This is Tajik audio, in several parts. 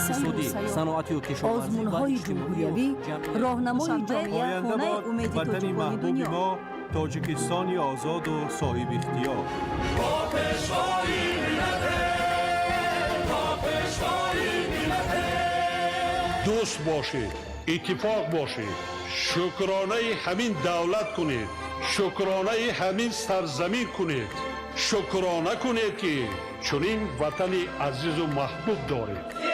اقتصادی، صنعتی و کشاورزی و اجتماعی راهنمای جامعه خانه امید تاجیکان دنیا. ما تاجیکستانی آزاد و صاحب اختیار. دوست باشید، اتفاق باشید، شکرانه همین دولت کنید، شکرانه همین سرزمین کنید، شکرانه کنید که چنین وطن عزیز و محبوب دارید.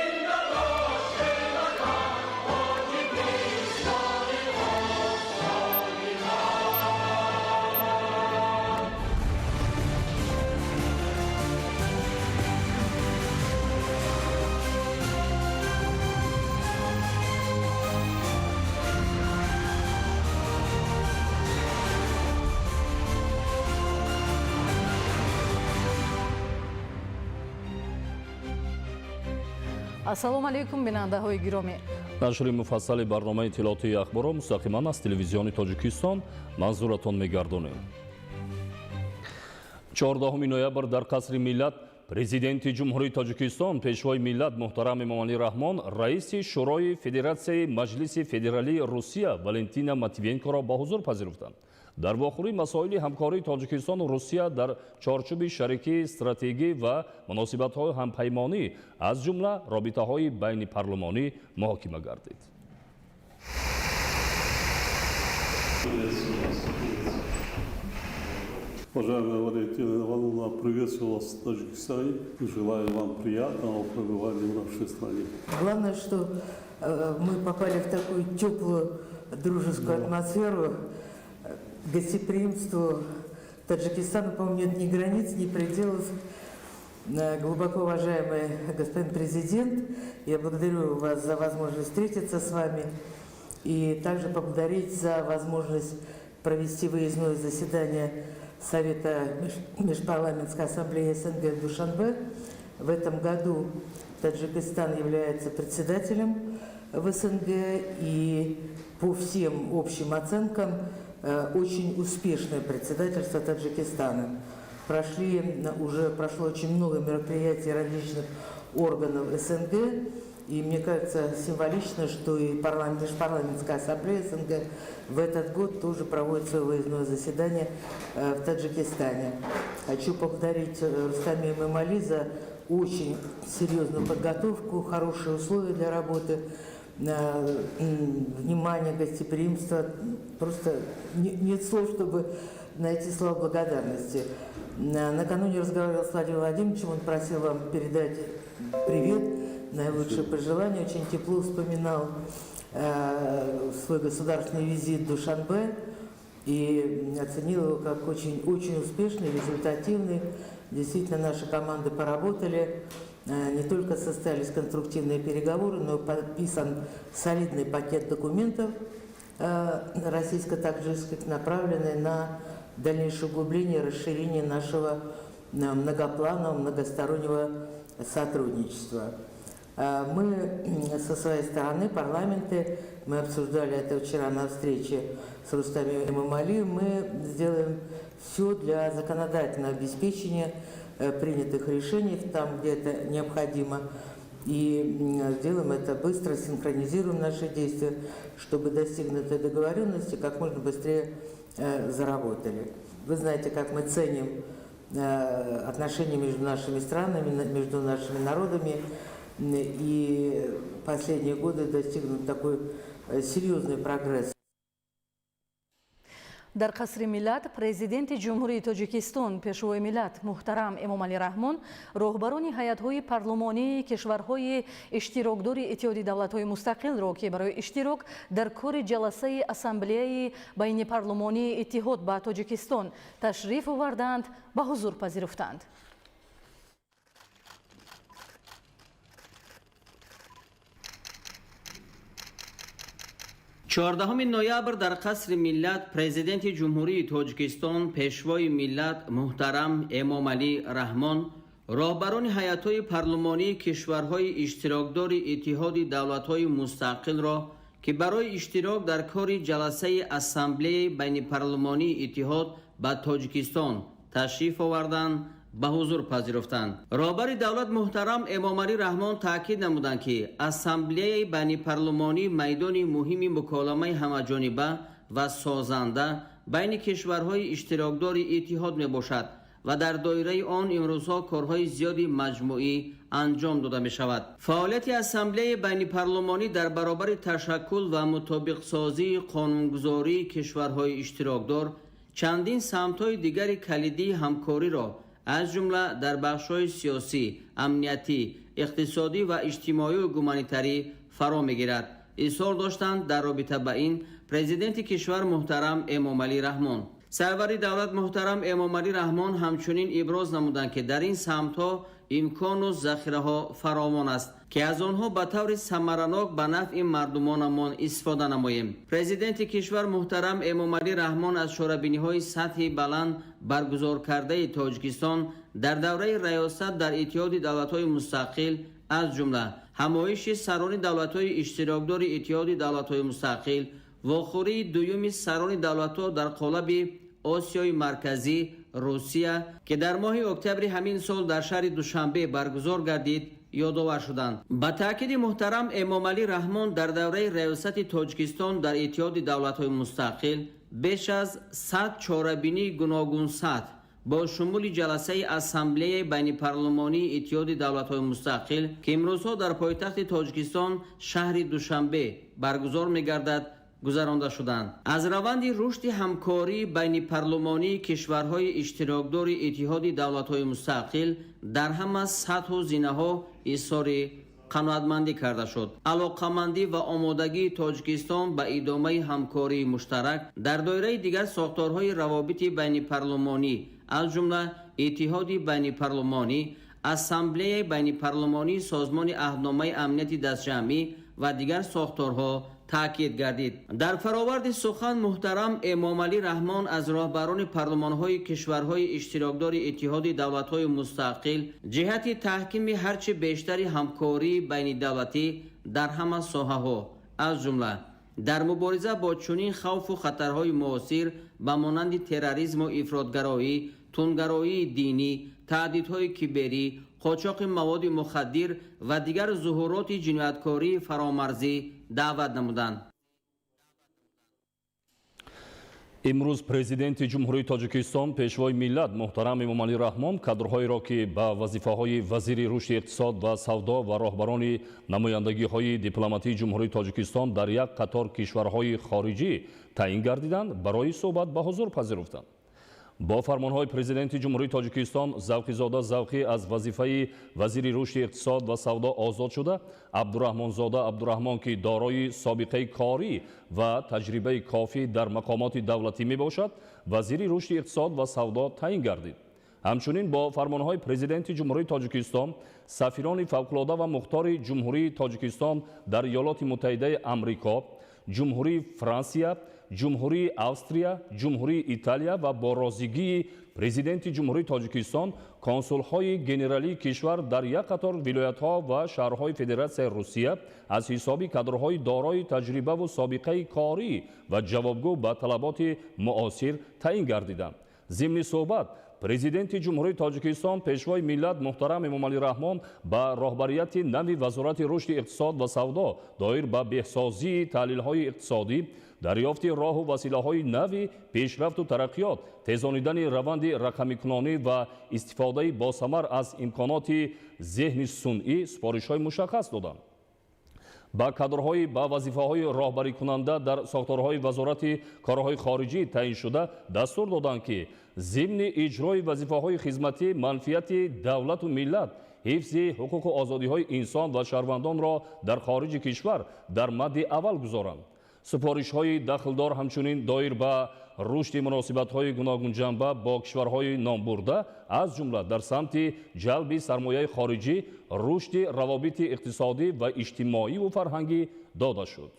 ассалому алайкум бинандаҳои гиромӣ. нашри муфассали барномаи иттилоотии ахборро мустақиман аз телевизиони Тоҷикистон манзуратон мегардонем. 14 ноябр дар қасри миллат президенти ҷумҳурии Тоҷикистон пешвои миллат муҳтарам Эмомалӣ Раҳмон раиси шӯрои Федератсияи Маҷлиси Федералии Русия Валентина Матвиенкоро ба ҳузур пазируфтанд. дар вохӯрӣ масоили ҳамкории Тоҷикистону Русия дар чорчӯби шарикии стратегӣ ва муносибатҳои ҳампаймонӣ аз ҷумла робитаҳои байнипарлумонӣ муҳокима гардид. Уважаемая Валентина Ивановна, приветствую вас в Таджикистане и желаю вам приятного пребывания в нашей стране. Главное, что мы попали в такую теплую дружескую атмосферу, гостеприимству Таджикистана, по-моему, нет ни границ, ни пределов. Глубоко уважаемый господин президент, я благодарю вас за возможность встретиться с вами и также поблагодарить за возможность провести выездное заседание Совета Межпарламентской ассамблеи СНГ в Душанбе. В этом году Таджикистан является председателем в СНГ и по всем общим оценкам очень успешное председательство Таджикистана. Прошло очень много мероприятий различных органов СНГ, и мне кажется символично, что и Межпарламентская ассамблея СНГ в этот год тоже проводит свое выездное заседание в Таджикистане. Хочу поблагодарить Рустама Эмомали за очень серьезную подготовку, хорошие условия для работы, внимание, гостеприимство. Просто нет слов, чтобы найти слова благодарности. Накануне разговаривал с Владимиром Владимировичем, он просил вам передать привет, наилучшие пожелания, очень тепло вспоминал свой государственный визит в Душанбе и оценил его как очень успешный, результативный. Действительно, наши команды поработали, не только состоялись конструктивные переговоры, но и подписан солидный пакет документов российско-таджикских, направленный на дальнейшее углубление и расширение нашего многопланового, многостороннего сотрудничества. Мы со своей стороны, парламенты, мы обсуждали это вчера на встрече с Рустамом Эмомали, мы сделаем все для законодательного обеспечения принятых решений там, где это необходимо. И сделаем это быстро, синхронизируем наши действия, чтобы достигнутой договоренности как можно быстрее заработали. Вы знаете, как мы ценим отношения между нашими странами, между нашими народами. И последние годы достигнут такой серьезный прогресс. дар қасри миллат президенти ҷумҳурии Тоҷикистон пешвои миллат муҳтарам Эмомалӣ Раҳмон роҳбарони ҳайатҳои парлумонии кишварҳои иштирокдори иттиҳоди давлатҳои мустақилро ки барои иштирок дар кори ҷаласаи ассамблеяи байнипарлумонии иттиҳод ба Тоҷикистон ташриф оварданд ба ҳузур пазируфтанд. 14 ноябр дар қасри миллат президенти ҷумҳурии Тоҷикистон пешвои миллат муҳтарам Эмомалӣ Раҳмон роҳбарони ҳайатҳои парлумонии кишварҳои иштирокдори иттиҳоди давлатҳои мустақилро ки барои иштирок дар кори ҷаласаи ассамблеяи байнипарлумонии иттиҳод ба Тоҷикистон ташриф оварданд به حضور پذیرفتند. رهبر دولت محترم امامعلی رحمان تاکید نمودند که اسامبله بین پارلمانی میدان مهم مکالمه همه‌جانبه و سازنده بین کشورهای اشتراکدار اتحاد می باشد و در دایره آن امروزها کارهای زیادی مجموعی انجام داده می شود. فعالیت اسامبله بین پارلمانی در برابر تشکل و مطابق سازی قانونگذاری کشورهای اشتراکدار چندین سمت‌های دیگر کلیدی همکاری را از جمله در بخش‌های سیاسی، امنیتی، اقتصادی و اجتماعی و گومانیتری فرا می‌گیرد. اظهار داشتند در رابطه با این پرزیدنت کشور محترم امامعلی رحمان. سرور دولت محترم امامعلی رحمان همچنین ابراز نمودند که در این سمت‌ها امکان و ذخیره‌ها فراوان است که از آنها به طور ثمرناک به نفع مردمانمان استفاده نماییم. پرزیدنت کشور محترم امامعلی رحمان از شورابینی‌های سطح بلند برگزار کرده تاجیکستان در دوره ریاست در اتحاد دولت‌های مستقل از جمله همایش سران دولت‌های اشتراکدار اتحاد دولت‌های مستقل واخوری دوم سران دولت‌ها در قالب آسیای مرکزی روسیه که در ماه اکتبر همین سال در شهر دوشنبه برگزار گردید یادآور شدند. با تاکید محترم امامعلی رحمان در دوره ریاست تاجیکستان در اتحاد دولت‌های مستقل بیش از 100 چهاره‌بینی گوناگون سطح با شمول جلسه اسامبله بین پارلمانی اتحاد دولت‌های مستقل که امروزها در پایتخت تاجیکستان شهر دوشنبه برگزار می‌گردد گذرانده شدند. از روند رشد همکاری بین پارلمانی کشورهای اشتراکدار اتحاد دولت‌های مستقل در همه سطح و زینه‌ها اظهار قناعتمندی کرده شد. علاقه‌مندی و آمادگی تاجیکستان به ادامه همکاری مشترک در دایره دیگر ساختارهای روابط بین پارلمانی از جمله اتحاد بین پارلمانی، اسامبله بین پارلمانی، سازمان عهدنامه امنیت دستجمعی و دیگر ساختارها تاکید گردید. در فراورد سخن محترم امامعلی رحمان از راهبران پارلمان‌های کشورهای اشتراکدار اتحاد دولت‌های مستقل جهت تحکیم هرچه بیشتر همکاری بین دولتی در همه ساحه‌ها از جمله در مبارزه با چنین خوف و خطرهای معاصر به مانند تروریسم و افراطگرایی، تندگرایی دینی، تهدیدهای کیبری، قاچاق مواد مخدر و دیگر ظهورات جنایتکاری فرامرزی دعوت نمودند. امروز پرزیدنت جمهوری تاجیکستان پیشوای ملت محترم امامعلی رحمان کادرهایی که با وظیفه‌های وزیر رشد اقتصاد و سودا و راهبران نمایندگی‌های دیپلماتی جمهوری تاجیکستان در یک قطار کشورهای خارجی تعیین گردیدند برای صحبت به حضور پذیرفتند. با فرمانهای پرزیدنت جمهوری تاجیکستان زوقی‌زاده زوقی از وظیفه وزیر رشد اقتصاد و سودا آزاد شده، عبدالرحمانزاده عبدالرحمان که دارای سابقه کاری و تجربه کافی در مقامات دولتی می باشد، وزیر رشد اقتصاد و سودا تعیین گردید. همچنین با فرمانهای پرزیدنت جمهوری تاجیکستان سفیران فوق‌العاده و مختار جمهوری تاجیکستان در ایالات متحده آمریکا، جمهوری فرانسه، جمهوری استرالیا، جمهوری ایتالیا و با رازیگی پرزیدنت جمهوری تاجیکستان کنسول‌های گنرالی کشور در یک قطار ولایت‌ها و شهرهای فدراسیون روسیه از حساب کادرهای دارای تجربه و سابقه کاری و جوابگو به طلبات معاصر تعیین گردیدند. ضمن صحبت پرزیدنت جمهوری تاجیکستان پیشوای ملت محترم امامعلی رحمان با راهبریت نوی وزارت رشد اقتصاد و سودا دایر به بهسازی تحلیل‌های اقتصادی، دریافت راه و وسیله‌های نوی پیشرفت و ترقیات، تیزانیدن روند رقمی‌کنانی و استفاده با ثمر از امکانات ذهن صنعی سپارش‌های مشخص دادند. با کادرهای با وظیفه‌های راهبری کننده در ساختارهای وزارت کارهای خارجی تعیین شده دستور دادند که ضمن اجرای وظیفه‌های خدمتی منفعت دولت و ملت، حفظ حقوق و آزادی‌های انسان و شهروندان را در خارج کشور در مد اول گذارند. سپارش‌های دخلدار همچنین دایر به رشد مناسبت‌های گوناگون جنبه با کشورهای نامبرده از جمله در سمت جلب سرمایه خارجی، رشد روابط اقتصادی و اجتماعی و فرهنگی داده شد.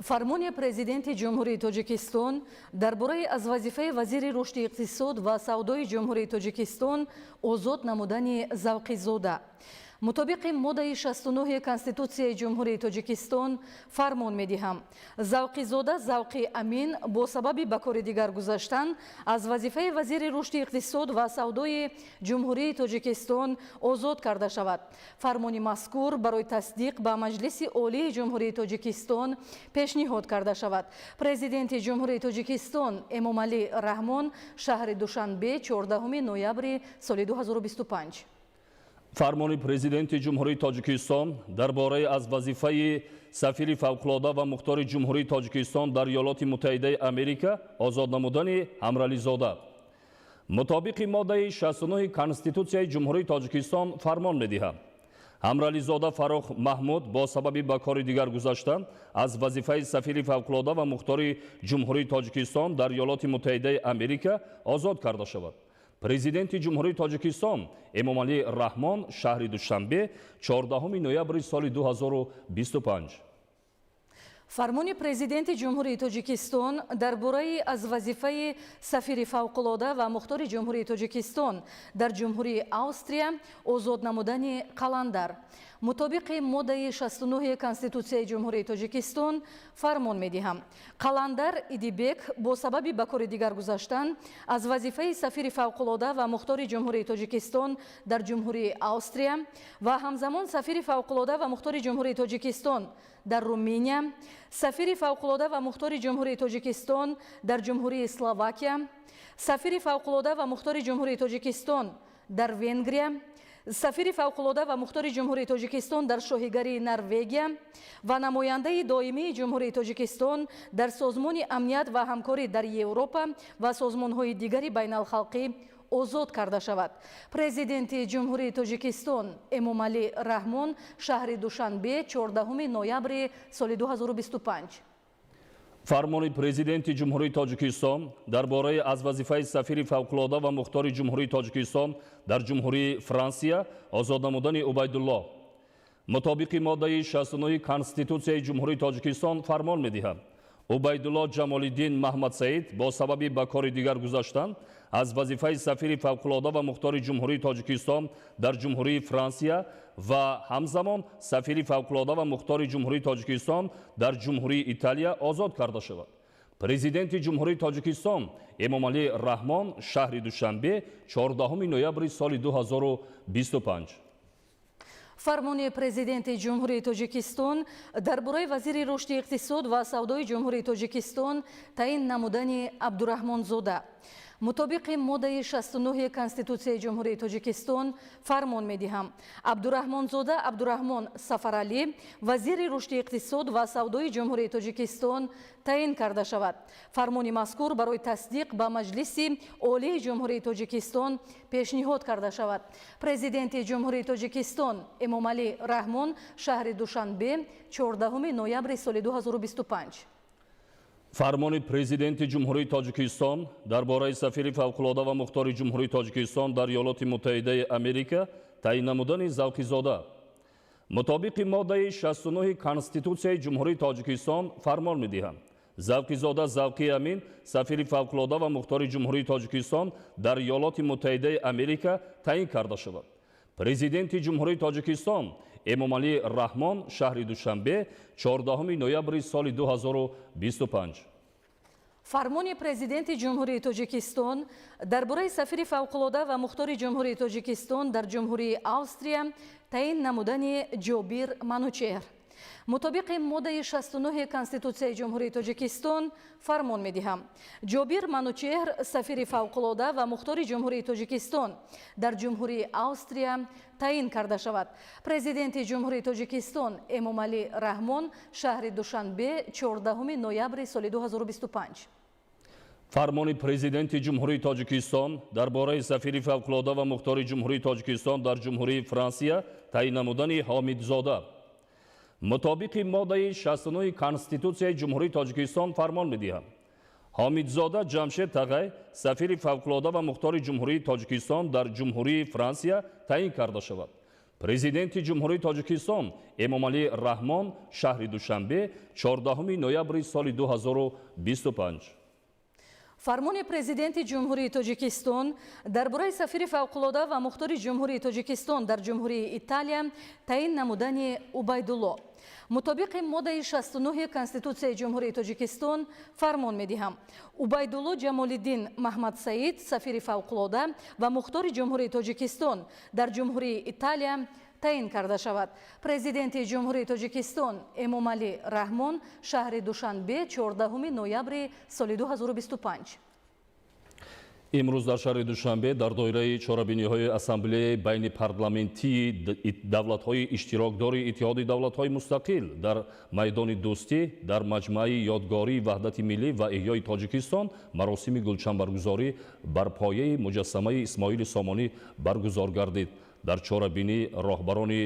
فرمان پرزیدنت جمهوری تاجیکستان درباره از وظیفه وزیر رشد اقتصاد و سودای جمهوری تاجیکستان آزاد نمودن زوقی‌زاده. مطابق ماده 69 کنستیتوسیای جمهوری تاجیکستان فرمان می‌دهم ذوقی زاده ذوقی امین با سبب به کار دیگر گذاشتن از وظیفه وزیر رشد اقتصاد و سودای جمهوری تاجیکستان آزاد کرده شود. فرمان مذکور برای تصدیق به مجلس عالی جمهوری تاجیکستان پیشنهاد کرده شود. پرزیدنت جمهوری تاجیکستان امامعلی رحمان شهر دوشنبه 14 نوامبر سال 2025. فرمان پرزیدنت جمهوری تاجیکستان درباره از وظیفه سفیر فوق‌العاده و مختار جمهوری تاجیکستان در ایالات متحده آمریکا آزاد نمودن امرعلی زاده مطابق ماده 69 کنستیتوسیای جمهوری تاجیکستان فرمان می‌دهد امرعلی زاده فراخ محمود با سبب به کار دیگر گذاشتن از وظیفه سفیر فوق‌العاده و مختار جمهوری تاجیکستان در ایالات متحده آمریکا آزاد کرده شود. پرزیدنت جمهوری تاجیکستان امامعلی رحمان شهر دوشنبه 14 نوامبر سال 2025. فرمان پرزیدنت جمهوری تاجیکستان درباره از وظیفه سفیر فوق‌العاده و مختار جمهوری تاجیکستان در جمهوری استریا آزاد نمودن قلندر مطابق ماده 69 کنستیتوسیای جمهوری تاجیکستان فرمان می‌دهم قلندر ایدیبک با سبب به کار دیگر گذاشتن از وظیفه سفیر فوق‌العاده و مختار جمهوری تاجیکستان در جمهوری استریا و همزمان سفیر فوق‌العاده و مختار جمهوری تاجیکستان در رومانیا، سفیر فوق‌العاده و مختار جمهوری تاجیکستان در جمهوری اسلواکیا، سفیر فوق‌العاده و مختار جمهوری تاجیکستان در ونگریا، سفیر فوق‌العاده و مختار جمهوری تاجیکستان در شاهیگری نروژ و نماینده دائمی جمهوری تاجیکستان در سازمان امنیت و همکاری در اروپا و سازمان‌های دیگری بین الخلقی آزاد کرده شود. پرزیدنت جمهوری تاجیکستان امامعلی رحمان شهر دوشنبه 14 نوامبر سال 2025. فرمان پرزیدنت جمهوری تاجیکستان درباره از وظیفه سفیر فوق‌العاده و مختار جمهوری تاجیکستان در جمهوری فرانسه آزاد نمودن عبیدالله مطابق ماده 69 کنستیتوسیای جمهوری تاجیکستان فرمان می‌دهد عبیدالله جمال‌الدین محمد سعید با سبب به کار دیگر گذاشتن از وظیفه سفیر فوق‌العاده و مختار جمهوری تاجیکستان در جمهوری فرانسه و همزمان سفیر فوق‌العاده و مختار جمهوری تاجیکستان در جمهوری ایتالیا آزاد کرده شود. پرزیدنت جمهوری تاجیکستان امامعلی رحمان شهر دوشنبه 14 نوامبر سال 2025. فرمان پرزیدنت جمهوری تاجیکستان درباره وزیر رشد اقتصاد و سودای جمهوری تاجیکستان تعیین نمودن عبدالرحمان زاده مطابق ماده 69 کنستیتوسیای جمهوری تاجیکستان فرمان می‌دهم عبدالرحمان زاده عبدالرحمان سفرعلی وزیر رشد اقتصاد و سودای جمهوری تاجیکستان تعیین کرده شود. فرمان مذکور برای تصدیق به مجلس عالی جمهوری تاجیکستان پیشنهاد کرده شود. پرزیدنت جمهوری تاجیکستان امامعلی رحمان شهر دوشنبه 14 نوامبر سال 2025. فرمان پرزیدنت جمهوری تاجیکستان درباره سفیر فوق‌العاده و مختار جمهوری تاجیکستان در ایالات متحده آمریکا تعیین نمودن ذوقی زاده مطابق ماده 69 کنستیتوسیای جمهوری تاجیکستان فرمان می‌دهد ذوقی زاده ذوقی امین سفیر فوق‌العاده و مختار جمهوری تاجیکستان در ایالات متحده آمریکا تعیین کرده شود. پرزیدنت جمهوری تاجیکستان امامعلی رحمان شهر دوشنبه 14 نوامبر سال 2025. فرمان پرزیدنت جمهوری تاجیکستان درباره سفیر فوق‌العاده و مختار جمهوری تاجیکستان در جمهوری استریا تعیین نمودن جابیر منوچهر مطابق ماده 69 کنستیتوسیای جمهوری تاجیکستان فرمان می‌دهم جابیر منوچهر سفیر فوق‌العاده و مختار جمهوری تاجیکستان در جمهوری استریا تعیین کرده شود. پرزیدنت جمهوری تاجیکستان امامعلی رحمان شهر دوشنبه 14 نوامبر سال 2025. فرمان پرزیدنت جمهوری تاجیکستان درباره سفیر فوق‌العاده و مختار جمهوری تاجیکستان در جمهوری فرانسه تعیین نمودن حامدزاده مطابق ماده 69 کنستیتوسیای جمهوری تاجیکستان فرمان می‌دهد حامدزاده جمشید تغی سفیر فوق‌العاده و مختار جمهوری تاجیکستان در جمهوری فرانسه تعیین کرده شود. پرزیدنت جمهوری تاجیکستان امامعلی رحمان شهر دوشنبه 14 نوامبر سال 2025. фармони президенти ҷумҳурии тоҷикистон дар бораи сафири фавқулода ва мухтори ҷумҳурии тоҷикистон дар ҷумҳурии Италия таъин намудани Убайдулло. мутобиқи моддаи 69 Конститутсияи ҷумҳурии тоҷикистон фармон медиҳам Убайдулло Ҷамолиддин Маҳмадсаид, сафири фавқулода ва мухтори ҷумҳурии тоҷикистон дар ҷумҳурии Италия таъин карда шавад. Президенти ҷумҳурии тоҷикистон Эмомалӣ Раҳмон шаҳри Душанбе 14 ноябри соли 2025. имрӯз дар шаҳри Душанбе дар доираи чорабиниҳои ассамблеяи байни парламентии давлатҳои иштирокдори Иттиҳоди давлатҳои мустақил дар майдони Дӯстӣ дар маҷмаи ёдгории ваҳдати миллӣ ва эҳёи Тоҷикистон маросими гулчанбаргузорӣ бар пояи муҷассамаи Исмоили Сомонӣ баргузор гардид. дар чорабинӣ роҳбарони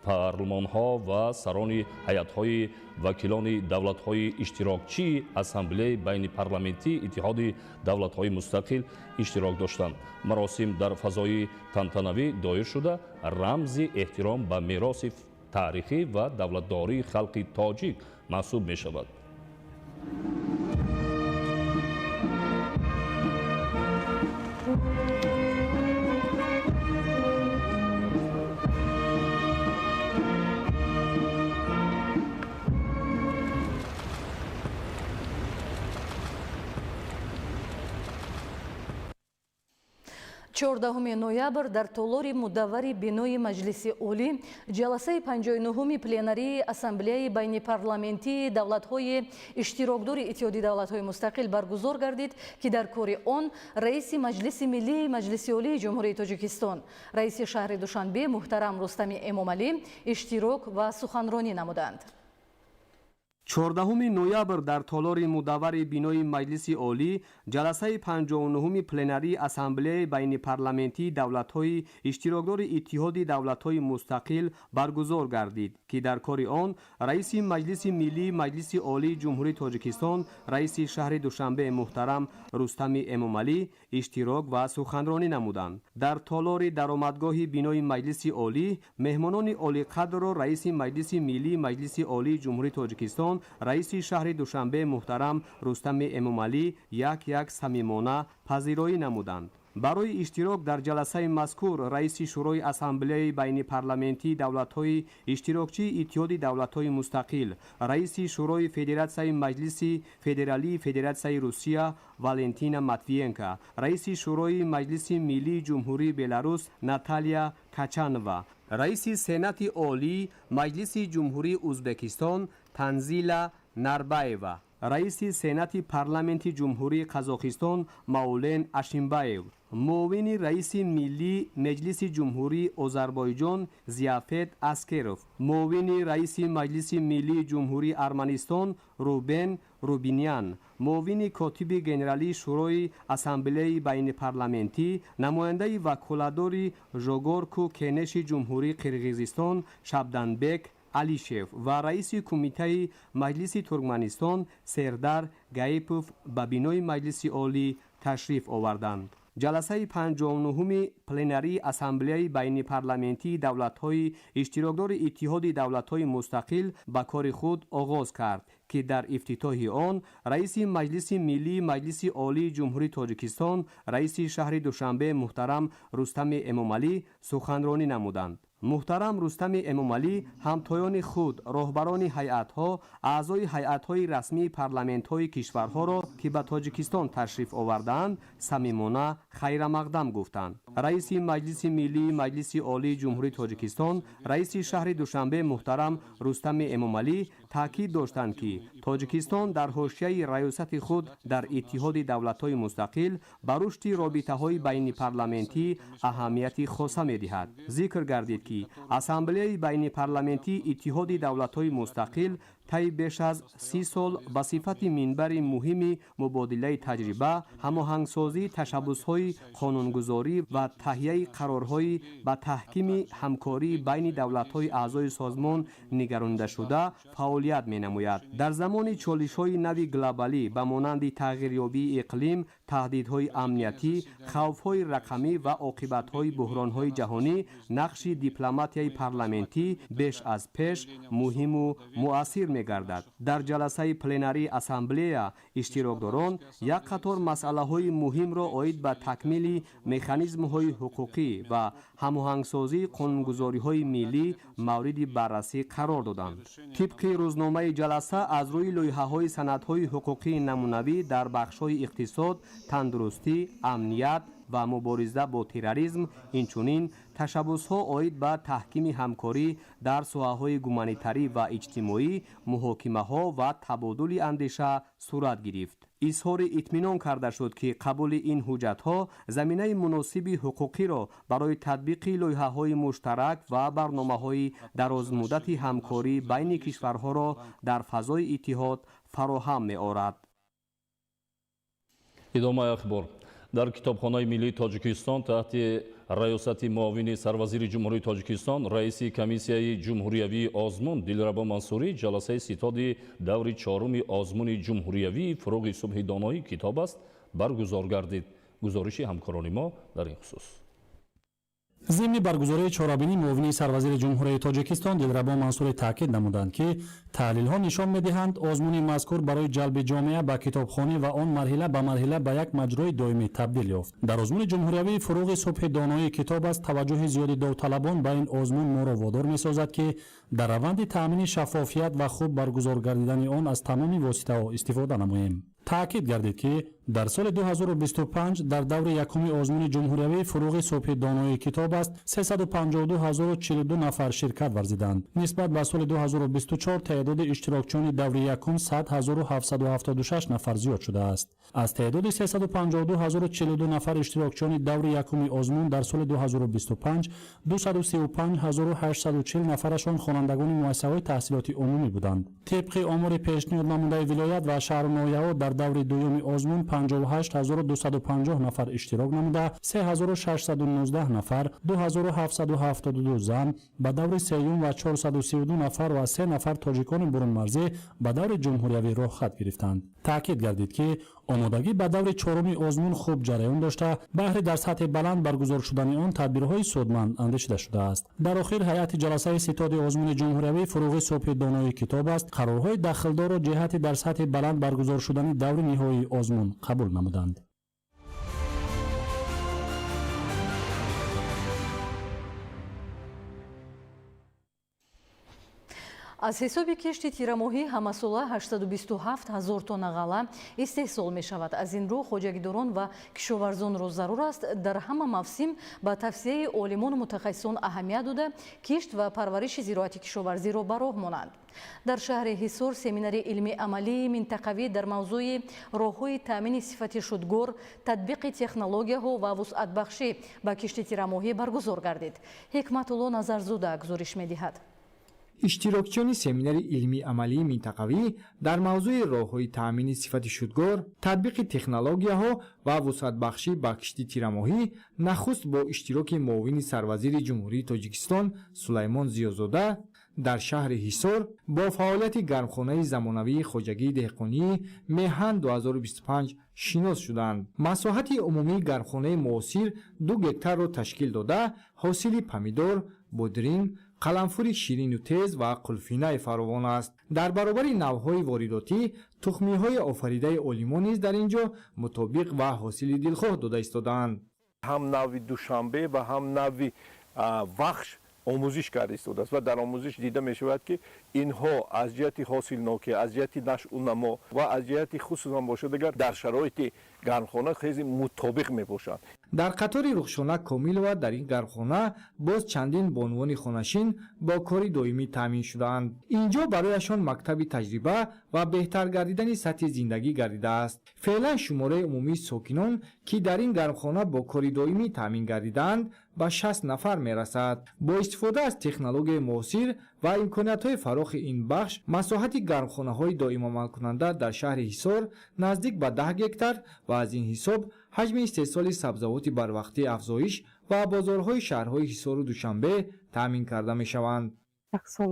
парлумонҳо ва сарони ҳайатҳои вакилони давлатҳои иштирокчии ассамблеяи байни парламентии Иттиҳоди давлатҳои мустақил иштирок доштанд. маросим дар фазои тантанавӣ доир шуда рамзи эҳтиром ба мероси таърихӣ ва давлатдории халқи тоҷик маҳсуб мешавад. چهاردهم نوامبر در تالار مدور بینای مجلس عالی جلسه 59 پلنری اسامبله بین پارلمانتی دولت‌های اشتراکدار اتحادیه دولت‌های مستقل برگزار گردید که در کار آن رئیس مجلس ملی مجلس عالی جمهوری تاجیکستان رئیس شهر دوشنبه محترم رستم امامعلی اشتراک و سخنرانی نمودند. 14 ноябр дар толори мудаввари бинои маҷлиси олӣ ҷаласаи 59 пленарии ассамблеяи байнипарламентии давлатҳои иштирокдори иттиҳоди давлатҳои мустақил баргузор гардид ки дар кори он раиси маҷлиси миллии маҷлиси олии ҷумҳурии тоҷикистон раиси шаҳри душанбе муҳтарам рустами эмомалӣ иштирок ва суханронӣ намуданд. дар толори даромадгоҳи бинои маҷлиси олӣ меҳмонони олиқадрро раиси маҷлиси миллии маҷлиси олии ҷумҳурии тоҷикистон раиси шаҳри душанбе муҳтарам рустами эмомалӣ як самимона пазироӣ намуданд. барои иштирок дар ҷаласаи мазкур раиси шӯрои ассамблеяи байнипарламентии давлатҳои иштирокчии иттиҳоди давлатҳои мустақил раиси шӯрои федератсияи маҷлиси федералии федератсияи Русия Валентина Матвиенко раиси шӯрои маҷлиси миллии ҷумҳурии Беларус Наталья Качанова раиси сенати олии маҷлиси ҷумҳурии Узбекистон Танзила Нарбаева раиси сенати парламенти ҷумҳурии Қазоқистон Маулен Ашимбаев муовини раиси миллии маҷлиси ҷумҳурии Озарбойҷон Зияфет Аскеров муовини раиси маҷлиси миллии ҷумҳурии Арманистон Рубен Рубинян муовини котиби генералии шӯрои ассамблеяи байнипарламентӣ намояндаи ваколадори Жогорку Кенеши ҷумҳурии Қирғизистон Шабданбек Алишев ва раиси кумитаи маҷлиси Туркманистон Сердар Гаипов ба бинои маҷлиси олӣ ташриф оварданд. ҷаласаи 59 пленарии ассамблеяи байнипарламентии давлатҳои иштирокдори иттиҳоди давлатҳои мустақил ба кори худ оғоз кард ки дар ифтитоҳи он раиси маҷлиси миллии маҷлиси олии ҷумҳурии тоҷикистон раиси шаҳри душанбе муҳтарам рустами эмомалӣ суханронӣ намуданд. муҳтарам рустами эмомалӣ ҳамтоёни худ роҳбарони ҳайатҳо аъзои ҳайатҳои расмии парламентҳои кишварҳоро ки ба тоҷикистон ташриф овардаанд самимона хайрамақдам гуфтанд. раиси маҷлиси миллии маҷлиси олии ҷумҳурии тоҷикистон раиси шаҳри душанбе муҳтарам рустами эмомалӣ таъкид доштанд ки тоҷикистон дар ҳошияи раёсати худ дар иттиҳоди давлатҳои мустақил ба рушди робитаҳои байнипарламентӣ аҳамияти хоса медиҳад. зикр гардид ки ассамблеяи байнипарламентии иттиҳоди давлатҳои мустақил таи беш аз 30 сол ба сифати минбари муҳими мубодилаи таҷриба, ҳамоҳангсозии tashabbusҳои қонунгузорӣ ва таҳияи қарорҳои ба таҳкими ҳамкории байни давлатҳои аъзои созмон нигаронидашуда фаъолият менамояд. дар замони чолишҳои нави глобалӣ ба монанди тағйирёбии иқлим, таҳдидҳои амниятӣ, хавфҳои рақамӣ ва оқибатҳои буҳронҳои ҷаҳонӣ нақши дипломатияи парламентӣ беш аз пеш муҳиму муассир мегардад. Дар ҷаласаи пленарии ассамблея иштирокдорон як қатор масъалаҳои муҳимро оид ба такмили механизмҳои ҳуқуқӣ ва ҳамоҳангсозии қонунгузориҳои миллӣ мавриди баррасӣ қарор доданд. тибқи рӯзномаи ҷаласа аз рӯи лоиҳаҳои санадҳои ҳуқуқии намунавӣ дар бахшҳои иқтисод, тандурустӣ, амният ва мубориза бо терроризм, инчунин ташаббусҳо оид ба таҳкими ҳамкорӣ дар соҳаҳои гуманитарӣ ва иҷтимоӣ, муҳокимаҳо ва табодули андеша сурат гирифт. изҳори итминон карда шуд, ки қабули ин ҳуҷҷатҳо заминаи муносиби ҳуқуқиро барои татбиқи лоиҳаҳои муштарак ва барномаҳои дарозмуддати ҳамкорӣ байни кишварҳоро дар фазои иттиҳод фароҳам меорад. идомаи ахбор. дар китобхонаи миллии тоҷикистон таҳти раёсати муовини сарвазири ҷумҳурии тоҷикистон раиси комиссияи ҷумҳуриявии озмун Дилрабо Мансурӣ ҷаласаи ситоди даври чоруми озмуни ҷумҳуриявии фуруғи субҳи доноӣ китоб аст баргузор гардид. гузориши ҳамкорони мо дар ин хусус. ضمن برگزاری چهاربینی معاونی سروزیر جمهوری تاجیکستان دلربا منصوری تاکید نمودند که تحلیل‌ها نشان می‌دهند آزمون مذکور برای جلب جامعه به کتابخانه و آن مرحله به مرحله به یک مجرای دائمی تبدیل یافت. در آزمون جمهوریوی فروغ صبح دانایی کتاب است توجه زیادی داوطلبان به این آزمون ما را وادار می‌سازد که در روند تأمین شفافیت و خوب برگزار گردیدن آن از تمام واسطه‌ها استفاده نماییم. تأکید گردید که در سال 2025 در دور یکم آزمون جمهوریوی فروغ صبح دانایی کتاب است 352,042 نفر شرکت ورزیدند. نسبت به سال 2024 تعداد اشتراکچیان دور یکم 100,776 نفر زیاد شده است. از تعداد 352,042 نفر اشتراکچیان دور یکم آزمون در سال 2025 235,840 نفرشان خوانندگان مؤسسه‌های تحصیلات عمومی بودند. طبق آمار پیشنهاد نموده ولایت و شهر و ناحیه‌ها در دور دوم آزمون 58,250 نفر اشتراک نموده 3,619 نفر 2,772 زن به دور سوم و 432 نفر و 3 نفر تاجیکان برون مرزی به دور جمهوریوی راه خط گرفتند. تاکید گردید که آمادگی به دور چهارم آزمون خوب جریان داشته بهر در سطح بلند برگزار شدن آن تدبیرهای سودمند اندیشیده شده است. در آخر هیئت جلسه ستاد آزمون جمهوریوی فروغ صبح دانایی کتاب است قرارهای داخلدار و جهت در سطح بلند برگزار شدن دور نهایی آزمون قبول نمودند. аз ҳисоби кишти тирамоҳӣ ҳамасола 827,000 тонна ғала истеҳсол мешавад. аз ин рӯ хоҷагидорон ва кишоварзонро зарур аст дар ҳама мавсим ба тавсияи олимону мутахассисон аҳамият дода кишт ва парвариши зироати кишоварзиро ба роҳ монанд. дар шаҳри ҳисор семинари илми амалии минтақавӣ дар мавзӯи роҳҳои таъмини сифати шудгор, татбиқи технологияҳо ва вусъатбахшӣ ба кишти тирамоҳӣ баргузор гардид. ҳикматулло Назарзода гузориш медиҳад. иштирокчиёни семинари илмии амалии минтақавӣ дар мавзӯи роҳҳои таъмини сифати шудгор, татбиқи технологияҳо ва вусъатбахшӣ ба кишти тирамоҳӣ нахуст бо иштироки муовини сарвазири ҷумҳурии Тоҷикистон Сулаймон Зиёзода дар шаҳри Ҳисор бо фаъолияти гармхонаи замонавии хоҷагии деҳқонии Меҳан 2025 шинос шуданд. масоҳати умумии гармхонаи муосир 2 гектарро ташкил дода ҳосили помидор, бодринг, қаламфури ширину тез ва қулфинаи фаровон аст. дар баробари навъҳои воридотӣ тухмиҳои офаридаи олимон низ дар ин ҷо мутобиқ ва ҳосили дилхоҳ дода истодаанд. ҳам навъи душанбе ва ҳам навъи вахш омӯзиш карда истодааст ва дар омӯзиш дида мешавад ки инҳо аз ҷиҳати ҳосилнокӣ, аз ҷиҳати нашъу намо ва аз ҷиҳати хусусан бошадагар дар шароити гармхона хеле мутобиқ мебошанд. дар қатори Рухшона Комилова дар ин гармхона боз чандин бонувони хонашин бо кори доимӣ таъмин шудаанд. ин ҷо барояшон мактаби таҷриба ва беҳтар гардидани сатҳи зиндагӣ гардидааст. феълан шумораи умумии сокинон ки дар ин гармхона бо кори доимӣ таъмин гардидаанд ба 60 нафар мерасад. бо истифода аз технологияи муосир ва имкониятҳои фарохи ин бахш масоҳати гармхонаҳои доимамалкунанда дар шаҳри Ҳисор наздик ба 10 гектар ва аз ин ҳисоб ҳаҷми истеҳсоли сабзавоти барвақтӣ афзоиш ва бозорҳои шаҳрҳои Ҳисору Душанбе таъмин карда мешаванд. як сол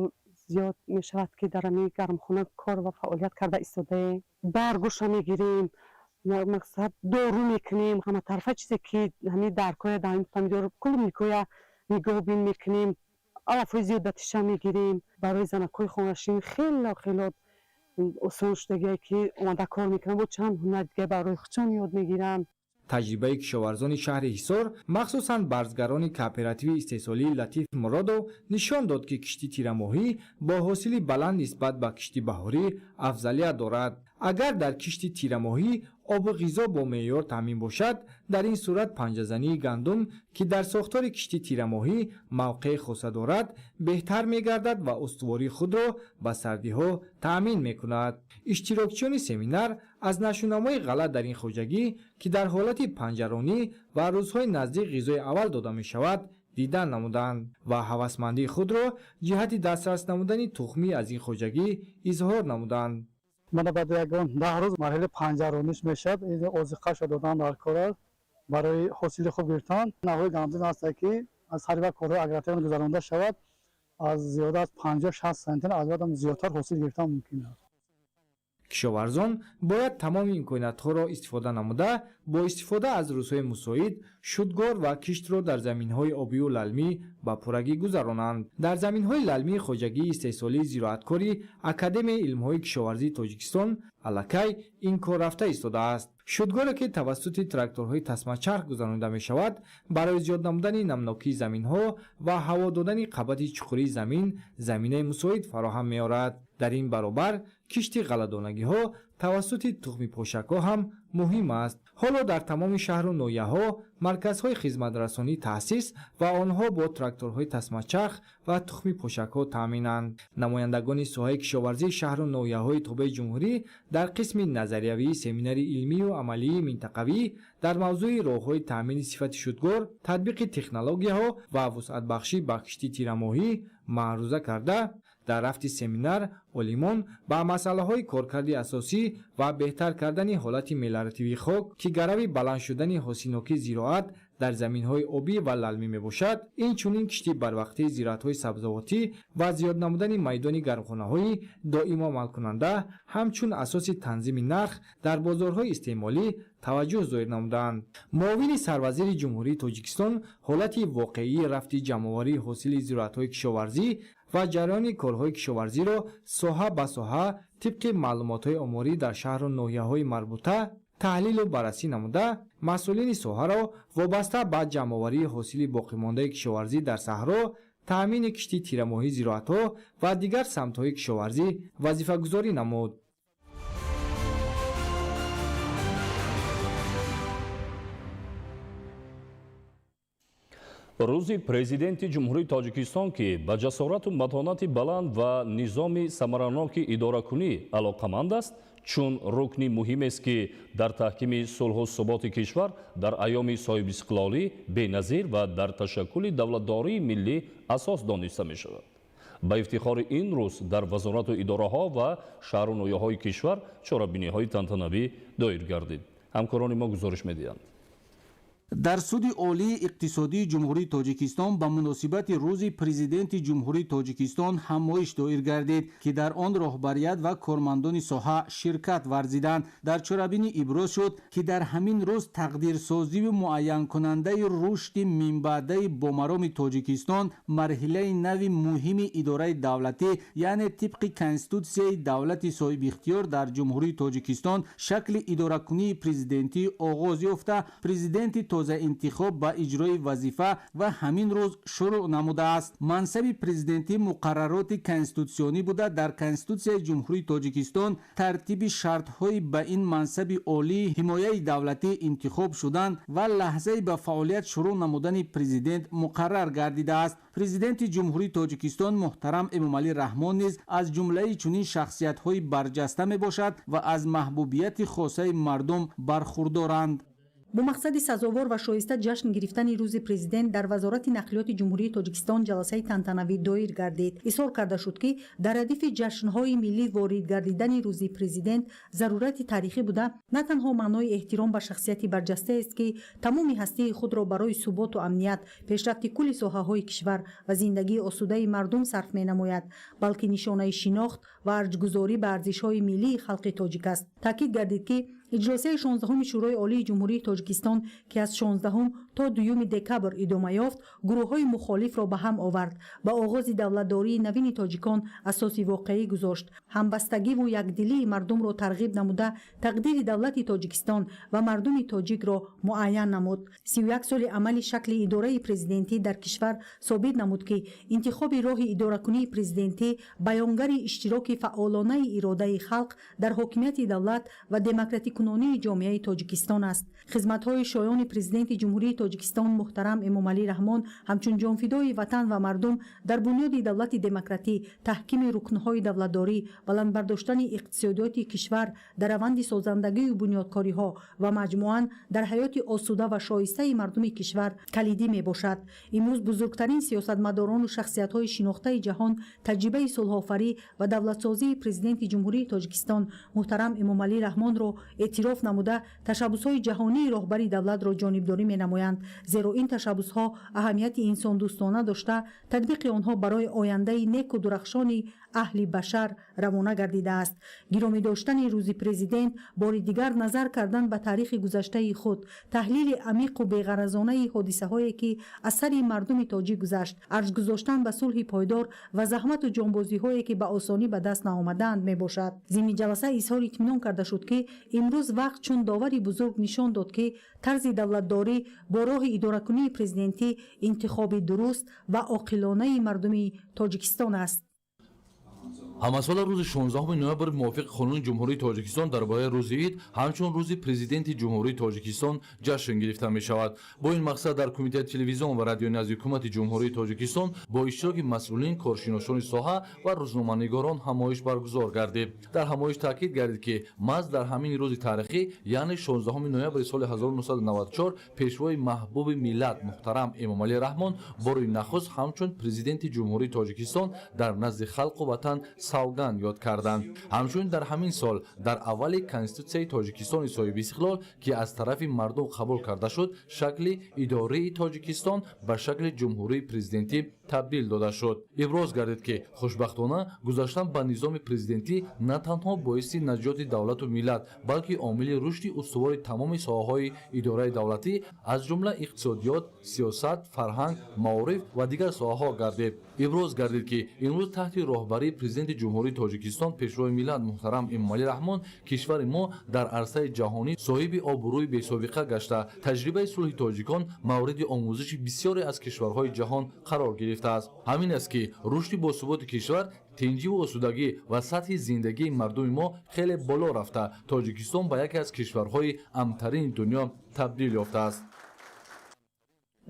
зиёд мешавад ки дар ҳамин гармхона кор ва фаъолият карда истодаем. баргӯша мегирем, мақсад дору мекунем, ҳаматарафа чизе ки ҳамин даркоя дар ин помидор кулум никоя нигоҳбин мекунем. алафрӯи зиёдатиша мегирем. Барои занакҳои хонашин хело осон шудагие ки омада кор мекунанд, бо чанд ҳунар дига барои худшон ёд мегиранд. таҷрибаи кишоварзони шаҳри ҳисор махсусан барзгарони кооперативи истеҳсолии латиф муродов нишон дод ки кишти тирамоҳӣ бо ҳосили баланд нисбат ба кишти баҳорӣ афзалият дорад. агар дар кишти тирамоҳӣ обу ғизо бо меъёр таъмин бошад, дар ин сурат панҷазании гандум ки дар сохтори кишти тирамоҳӣ мавқеи хоса дорад беҳтар мегардад ва устувории худро ба сардиҳо таъмин мекунад. иштирокчиёни семинар аз нашунамои ғалат дар ин хоҷагӣ ки дар ҳолати панҷаронӣ ва рӯзҳои наздик ғизои аввал дода мешавад дидан намуданд ва ҳавасмандии худро ҷиҳати дастрас намудани тухмӣ аз ин хоҷагӣ изҳор намуданд. мана баъди ягон 10 рӯз марҳилаи панҷарониш мешавад. ин озиқаша додан дар кор барои ҳосили хуб гирифтан. навъҳои гандум аст ки аз ҳар вақт корҳои агротехник гузаронда шавад, аз зиёда аз 50-60 сантин албатта зиёдтар ҳосил гирифтан мумкин аст. кишоварзон бояд тамоми имкониятҳоро истифода намуда бо истифода аз рӯзҳои мусоид шудгор ва киштро дар заминҳои обию лалмӣ ба пуррагӣ гузаронанд. дар заминҳои лалмии хоҷагии истеҳсолии зироаткорӣ академияи илмҳои кишоварзии тоҷикистон аллакай ин кор рафта истодааст. шудгоре ки тавассути тракторҳои тасмачарх гузаронида мешавад барои зиёд намудани намнокии заминҳо ва ҳаво додани қабати чуқурии замин заминаи мусоид фароҳам меорад. дар ин баробар кишти ғалладонагиҳо тавассути тухми пошакҳо ҳам муҳим аст. ҳоло дар тамоми шаҳру ноҳияҳо марказҳои хизматрасонӣ таъсис ва онҳо бо тракторҳои тасмачарх ва тухми пошакҳо таъминанд. намояндагони соҳаи кишоварзии шаҳру ноҳияҳои тобаи ҷумҳурӣ дар қисми назариявии семинари илмию амалии минтақавӣ дар мавзӯи роҳҳои таъмини сифати шудгор, татбиқи технологияҳо ва вусъатбахшӣ ба кишти тирамоҳӣ маъруза карда дар рафти семинар олимон ба масъалаҳои коркарди асосӣ ва беҳтар кардани ҳолати мелиоративии хок ки гарави баланд шудани ҳосилнокии зироат дар заминҳои обӣ ва лалмӣ мебошад, инчунин кишти барвақтии зироатҳои сабзавотӣ ва зиёд намудани майдони гармхонаҳои доимо амалкунанда ҳамчун асоси танзими нарх дар бозорҳои истеъмолӣ таваҷҷӯҳ зоҳир намуданд. муовини сарвазири ҷумҳурии тоҷикистон ҳолати воқеии рафти ҷамъоварии ҳосили зироатҳои кишоварзӣ ва ҷараёни корҳои кишоварзиро соҳа ба соҳа тибқи маълумотҳои оморӣ дар шаҳру ноҳияҳои марбута таҳлилу баррасӣ намуда масъулини соҳаро вобаста ба ҷамъоварии ҳосили боқимондаи кишоварзӣ дар саҳро, таъмини кишти тирамоҳии зироатҳо ва дигар самтҳои кишоварзӣ вазифагузорӣ намуд. рӯзи президенти ҷумҳурии тоҷикистон ки ба ҷасорату матонати баланд ва низоми самараноки идоракунӣ алоқаманд аст, чун рукни муҳимест ки дар таҳкими сулҳу суботи кишвар дар айёми соҳибистиқлолӣ беназир ва дар ташаккули давлатдории миллӣ асос дониста мешавад. ба ифтихори ин рӯз дар вазорату идораҳо ва шаҳру ноҳияҳои кишвар чорабиниҳои тантанавӣ доир гардид. ҳамкорони мо гузориш медиҳанд. дар суди олии иқтисодии ҷумҳурии тоҷикистон ба муносибати рӯзи президенти ҷумҳурии тоҷикистон ҳамоиш доир гардид ки дар он роҳбарият ва кормандони соҳа ширкат варзиданд. дар чорабинӣ иброз шуд ки дар ҳамин рӯз тақдирсозиву муайянкунандаи рушди минбаъдаи бомароми тоҷикистон марҳилаи нави муҳими идораи давлатӣ, яъне тибқи конститутсияи давлати соҳибихтиёр дар ҷумҳурии тоҷикистон шакли идоракунии президентӣ оғоз ёфта, президенти интихоб ба иҷрои вазифа ва ҳамин рӯз шурӯъ намудааст. мансаби президентӣ муқаррароти конститутсионӣ буда дар конститутсияи ҷумҳурии тоҷикистон тартиби шартҳои ба ин мансаби олии ҳимояи давлатӣ интихоб шудан ва лаҳзаи ба фаъолият шурӯъ намудани президент муқаррар гардидааст. президенти ҷумҳурии тоҷикистон муҳтарам эмомалӣ раҳмон низ аз ҷумлаи чунин шахсиятҳои барҷаста мебошад ва аз маҳбубияти хосаи мардум бархурдоранд. бо мақсади сазовор ва шоиста ҷашн гирифтани рӯзи президент дар вазорати нақлиёти ҷумҳурии тоҷикистон ҷаласаи тантанавӣ доир гардид. изҳор карда шуд ки дар ҳадифи ҷашнҳои миллӣ ворид гардидани рӯзи президент зарурати таърихӣ буда на танҳо маънои эҳтиром ба шахсияти барҷастаест ки тамоми ҳастии худро барои суботу амният, пешрафти кулли соҳаҳои кишвар ва зиндагии осудаи мардум сарф менамояд, балки нишонаи шинохт ва арҷгузорӣ ба арзишҳои миллии халқи тоҷик аст. таъкид гардид ки иҷлосияи 16 шӯрои олии ҷумҳурии тоҷикистон ки аз 16 то 2 декабр идома ёфт, гурӯҳҳои мухолифро ба ҳам овард, ба оғози давлатдории навини тоҷикон асоси воқеӣ гузошт. ҳамбастагиву якдилии мардумро тарғиб намуда, тақдири давлати тоҷикистон ва мардуми тоҷикро муайян намуд. 31 соли амали шакли идораи президентӣ дар кишвар собит намуд, ки интихоби роҳи идоракунии президентӣ баёнгари иштироки фаъолонаи иродаи халқ дар ҳокимияти давлат ва демократикунонии ҷомеаи тоҷикистон аст. хизматҳои шоёни президенти ҷумҳурии тоҷикистон муҳтарам Эмомалӣ Раҳмон ҳамчун ҷонфидои ватан ва мардум дар бунёди давлати демократӣ, таҳкими рукнҳои давлатдорӣ, баландбардоштани иқтисодиёти кишвар дар раванди созандагию бунёдкориҳо ва маҷмуан дар ҳаёти осуда ва шоистаи мардуми кишвар калидӣ мебошад. имрӯз бузургтарин сиёсатмадорону шахсиятҳои шинохтаи ҷаҳон таҷрибаи сулҳофарӣ ва давлатсозии президенти ҷумҳурии тоҷикистон муҳтарам Эмомалӣ Раҳмонро эътироф намуда, tashabbusҳои ҷаҳонии роҳбари давлатро ҷонибдорӣ менамоянд, зеро ин tashabbусҳо аҳамияти инсондӯстона дошта, татбиқи онҳо барои ояндаи неку дурахшони аҳли башар равона гардидааст. гиромӣ доштани рӯзи президент бори дигар назар кардан ба таърихи гузаштаи худ, таҳлили амиқу беғаразонаи ҳодисаҳое ки аз сари мардуми тоҷик гузашт, арз гузоштан ба сулҳи пойдор ва заҳмату ҷонбозиҳое ки ба осонӣ ба даст наомадаанд мебошад. зимни ҷаласа изҳори итминон карда шуд, ки имрӯз вақт чун довари бузург нишон дод, ки тарзи давлатдорӣ бо роҳи идоракунии президентӣ интихоби дуруст ва оқилонаи мардуми тоҷикистон аст. ҳамасола рӯзи 16 ноябр мувофиқи қонуни ҷумҳурии тоҷикистон дар бораи рӯзи ид ҳамчун рӯзи президенти ҷумҳурии тоҷикистон ҷашн гирифта мешавад. бо ин мақсад дар кумитаи телевизион ва радиои назди ҳукумати ҷумҳурии тоҷикистон бо иштироки масъулин, коршиносони соҳа ва рӯзноманигорон ҳамоиш баргузор гардид. дар ҳамоиш таъкид гардид, ки маҳз дар ҳамин рӯзи таърихӣ, яъне 16 ноябри соли 1994 пешвои маҳбуби миллат муҳтарам Эмомалӣ Раҳмон бори нахуст ҳамчун президенти ҷумҳурии тоҷикистон дар назди халқу ватан савганд ёд карданд. ҳамчунин дар ҳамин сол дар аввали конститутсияи тоҷикистони соҳиби истиқлол, ки аз тарафи мардум қабул карда шуд, шакли идории тоҷикистон ба шакли ҷумҳурии президентӣ табдил дода шуд. иброз гардид, ки хушбахтона гузаштан ба низоми президентӣ на танҳо боиси наҷоти давлату миллат, балки омили рушди устувори тамоми соҳаҳои идораи давлатӣ, аз ҷумла иқтисодиёт, сиёсат, фарҳанг, маориф ва дигар соҳаҳо гардид. иброз гардид, ки имрӯз таҳти роҳбарии президенти ҷумҳурии тоҷикистон пешвои миллат муҳтарам Эмомалӣ Раҳмон кишвари мо дар арсаи ҷаҳонӣ соҳиби обрӯи бесобиқа гашта, таҷрибаи сулҳи тоҷикон мавриди омӯзиши бисёре аз кишварҳои ҷаҳон қарор гирифтааст. ҳамин аст, ки рушди босуботи кишвар, тинҷиву осудагӣ ва сатҳи зиндагии мардуми мо хеле боло рафта, тоҷикистон ба яке аз кишварҳои амнтарини дунё табдил ёфтааст.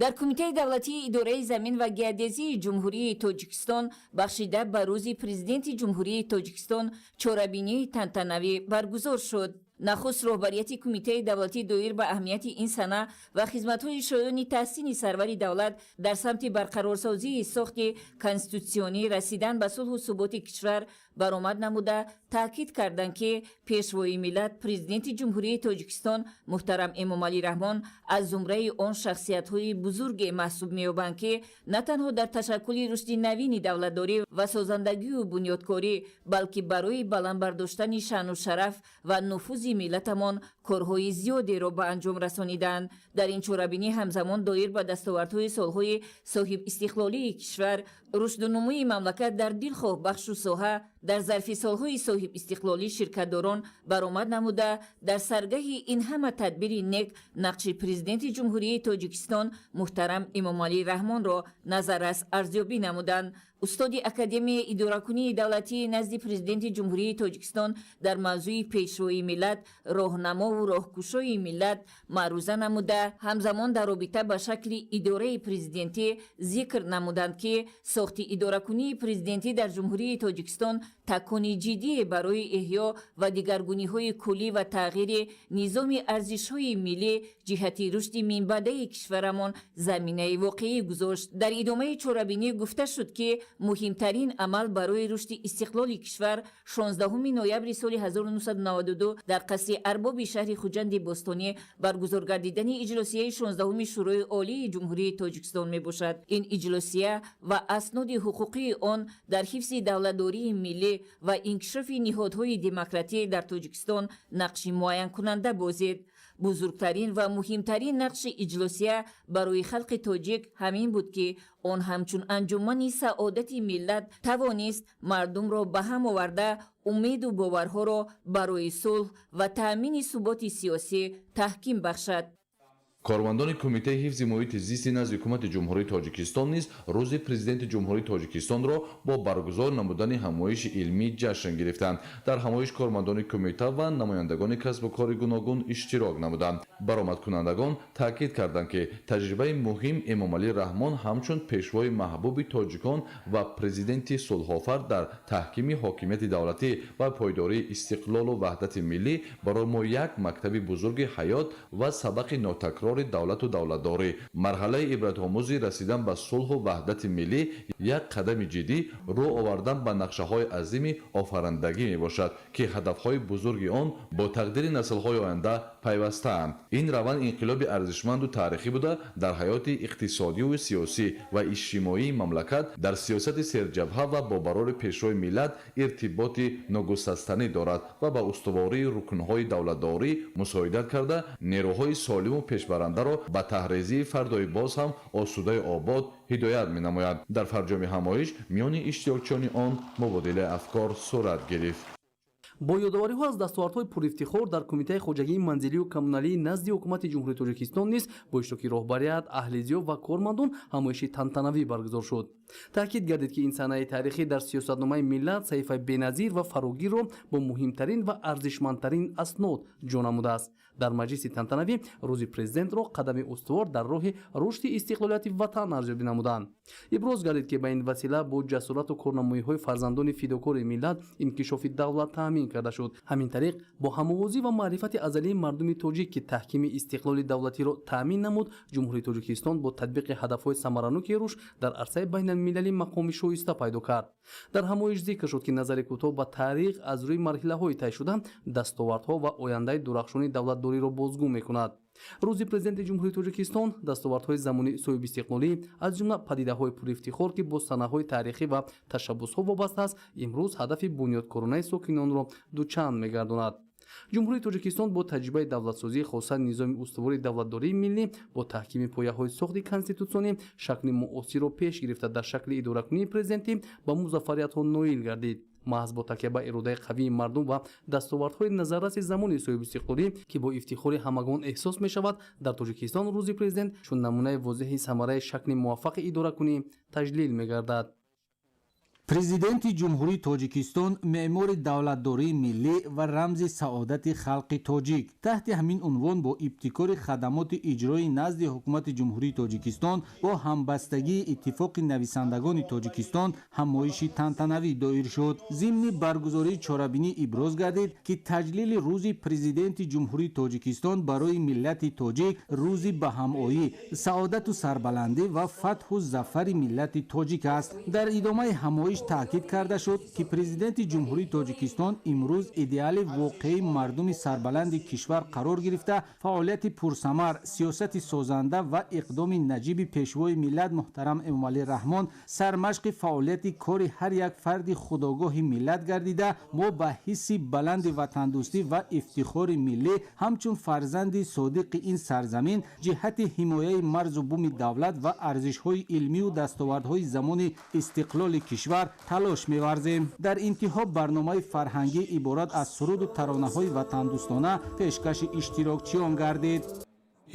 дар кумитаи давлатии идораи замин ва геодезии ҷумҳурии тоҷикистон бахшида ба рӯзи президенти ҷумҳурии тоҷикистон чорабинии тантанавӣ баргузор шуд. нахуст роҳбарияти кумитаи давлатӣ доир ба аҳамияти ин сана ва хизматҳои шоёни таҳсини сарвари давлат дар самти барқарорсозии сохти конститутсионӣ расидан ба сулҳу суботи кишвар баромад намуда таъкид карданд, ки пешвои миллат президенти ҷумҳурии тоҷикистон муҳтарам Эмомалӣ Раҳмон аз зумраи он шахсиятҳои бузурге маҳсуб меёбанд, ки на танҳо дар ташаккули рушди навини давлатдорӣ ва созандагию бунёдкорӣ, балки барои баландбардоштани шаъну шараф ва нуфузи миллатамон корҳои зиёдеро ба анҷом расониданд. дар ин чорабинӣ ҳамзамон доир ба дастовардҳои солҳои соҳибистиқлолии кишвар, рушдунумӯи мамлакат дар дилхоҳ бахшу соҳа дар зарфи солҳои соҳибистиқлолӣ ширкатдорон баромад намуда, дар саргаҳи ин ҳама тадбири нек нақши президенти ҷумҳурии тоҷикистон муҳтарам Эмомалӣ Раҳмонро назаррас арзёбӣ намуданд. устоди академияи идоракунии давлатии назди президенти ҷумҳурии тоҷикистон дар мавзӯи пешвои миллат, роҳнамову роҳкушои миллат маъруза намуда, ҳамзамон дар робита ба шакли идораи президентӣ зикр намуданд, ки сохти идоракунии президентӣ дар ҷумҳурии тоҷикистон такони ҷиддие барои эҳё ва дигаргуниҳои куллӣ ва тағйири низоми арзишҳои миллӣ ҷиҳати рушди минбаъдаи кишварамон заминаи воқеӣ гузошт. дар идомаи чорабинӣ гуфта шуд, ки муҳимтарин амал барои рушди истиқлоли кишвар 16 ноябри соли 1992 дар қасри арбоби шаҳри хуҷанди бостонӣ баргузор гардидани иҷлосияи 16-уми шӯрои олии ҷумҳурии тоҷикистон мебошад. ин иҷлосия ва асноди ҳуқуқии он дар ҳифзи давлатдории миллӣ ва инкишофи ниҳодҳои демократӣ дар тоҷикистон нақши муайянкунанда бозид. бузургтарин ва муҳимтарин нақши иҷлосия барои халқи тоҷик ҳамин буд ки он ҳамчун анҷумани саодати миллат тавонист мардумро ба ҳам оварда умеду боварҳоро барои сулҳ ва таъмини суботи сиёсӣ таҳким бахшад. кормандони кумитаи ҳифзи муҳити зисти назди ҳукумати ҷумҳурии тоҷикистон низ рӯзи президенти ҷумҳурии тоҷикистонро бо баргузор намудани ҳамоиши илмӣ ҷашн гирифтанд. дар ҳамоиш кормандони кумита ва намояндагони касбу кори гуногун иштирок намуданд. баромадкунандагон таъкид карданд ки таҷрибаи муҳим эмомалӣ раҳмон ҳамчун пешвои маҳбуби тоҷикон ва президенти сулҳофар дар таҳкими ҳокимияти давлатӣ ва пойдории истиқлолу ваҳдати миллӣ барои мо як мактаби бузурги ҳаёт ва сабақи нотакрори давлату давлатдорӣ, марҳалаи ибратомӯзи расидан ба сулҳу ваҳдати миллӣ, як қадами ҷиддӣ рӯ овардан ба нақшаҳои азими офарандагӣ мебошад ки ҳадафҳои бузурги он бо тақдири наслҳои оянда пайвастаанд. ин раванд инқилоби арзишманду таърихӣ буда дар ҳаёти иқтисодию сиёсӣ ва иҷтимоии мамлакат дар сиёсати серҷабҳа ва бо барори пешрои миллат иртиботи ногусастанӣ дорад ва ба устувории рукнҳои давлатдорӣ мусоидат карда нерӯҳои солиму пешбарандаро ба таҳризии фардои боз ҳам осудаи обод ҳидоят менамояд. дар фарҷоми ҳамоиш миёни иштирокчиёни он мубодилаи афкор сурат гирифт. бо ёдовариҳо аз дастовардҳои пурифтихор дар кумитаи хоҷагии манзилию коммуналии назди ҳукумати ҷумҳурии тоҷикистон низ бо иштироки роҳбарият, аҳлизиё ва кормандон ҳамоиши тантанавӣ баргузор шуд. таъкид гардид ки ин саҳнаи таърихӣ дар сиёсатномаи миллат саҳифаи беназир ва фарогирро бо муҳимтарин ва арзишмандтарин аснод ҷо намудааст. дар маҷлиси тантанавӣ рӯзи президентро қадами устувор дар роҳи рушди истиқлолияти ватан арзёбӣ намуданд. иброз гардид ки ба ин васила бо ҷасорату корнамоиҳои фарзандони фидокори миллат инкишофи давлат таъмин карда шуд. ҳамин тариқ бо ҳамовозӣ ва маърифати азалии мардуми тоҷик ки таҳкими истиқлоли давлатиро таъмин намуд, ҷумҳурии тоҷикистон бо татбиқи ҳадафҳои самаранӯки руш дар арсаи байналмилалӣ мақоми шоиста пайдо кард. дар ҳамоиш зикр шуд ки назари кӯтоҳ ба таърих аз рӯи марҳилаҳои тайшуда дастовардҳо ва ояндаи дурахшони давлатдориро бозгӯ мекунад. рӯзи президенти ҷумҳурии тоҷикистон дастовардҳои замони соҳиби истиқлолӣ аз ҷумла падидаҳои пурифтихор ки бо санаҳои таърихӣ ва ташаббусҳо вобаста аст, имрӯз ҳадафи бунёдкоронаи сокинонро дучанд мегардонад. ҷумҳурии тоҷикистон бо таҷрибаи давлатсозӣ хосан низоми устувори давлатдории миллӣ бо таҳкими пояҳои сохти конститутсионӣ шакли муосирро пеш гирифта дар шакли идоракунии президентӣ ба муваффақиятҳо ноил гардид. маҳз бо такя ба иродаи қавии мардум ва дастовардҳои назарраси замони соҳиби истиқлолӣ ки бо ифтихори ҳамагон эҳсос мешавад, дар тоҷикистон рӯзи президент чун намунаи возеҳи самараи шакли муваффақи идоракунӣ таҷлил мегардад. президенти ҷумҳурии тоҷикистон меъмори давлатдории миллӣ ва рамзи саодати халқи тоҷик таҳти ҳамин унвон бо ибтикори хадамоти иҷроӣ назди ҳукумати ҷумҳурии тоҷикистон бо ҳамбастагии иттифоқи нависандагони тоҷикистон ҳамоиши тантанавӣ доир шуд. зимни баргузории чорабинӣ иброз гардид ки таҷлили рӯзи президенти ҷумҳурии тоҷикистон барои миллати тоҷик рӯзи ба ҳамоӣ, саодату сарбаландӣ ва фатҳу зафари миллати тоҷик аст. дар идомаи ҳамоиш таъкид карда шуд ки президенти ҷумҳурии тоҷикистон имрӯз идеали воқеии мардуми сарбаланди кишвар қарор гирифта фаъолияти пурсамар, сиёсати созанда ва иқдоми наҷиби пешвои миллат муҳтарам эмомалӣ раҳмон сармашқи фаъолияти кори ҳар як фарди худогоҳи миллат гардида мо ба ҳисси баланди ватандӯстӣ ва ифтихори миллӣ ҳамчун фарзанди содиқи ин сарзамин ҷиҳати ҳимояи марзу буми давлат ва арзишҳои илмию дастовардҳои замони истиқлоли кишвар талош меварзем. дар интиҳо барномаи фарҳангӣ иборат аз суруду таронаҳои ватандӯстона пешкаши иштирокчиён гардид.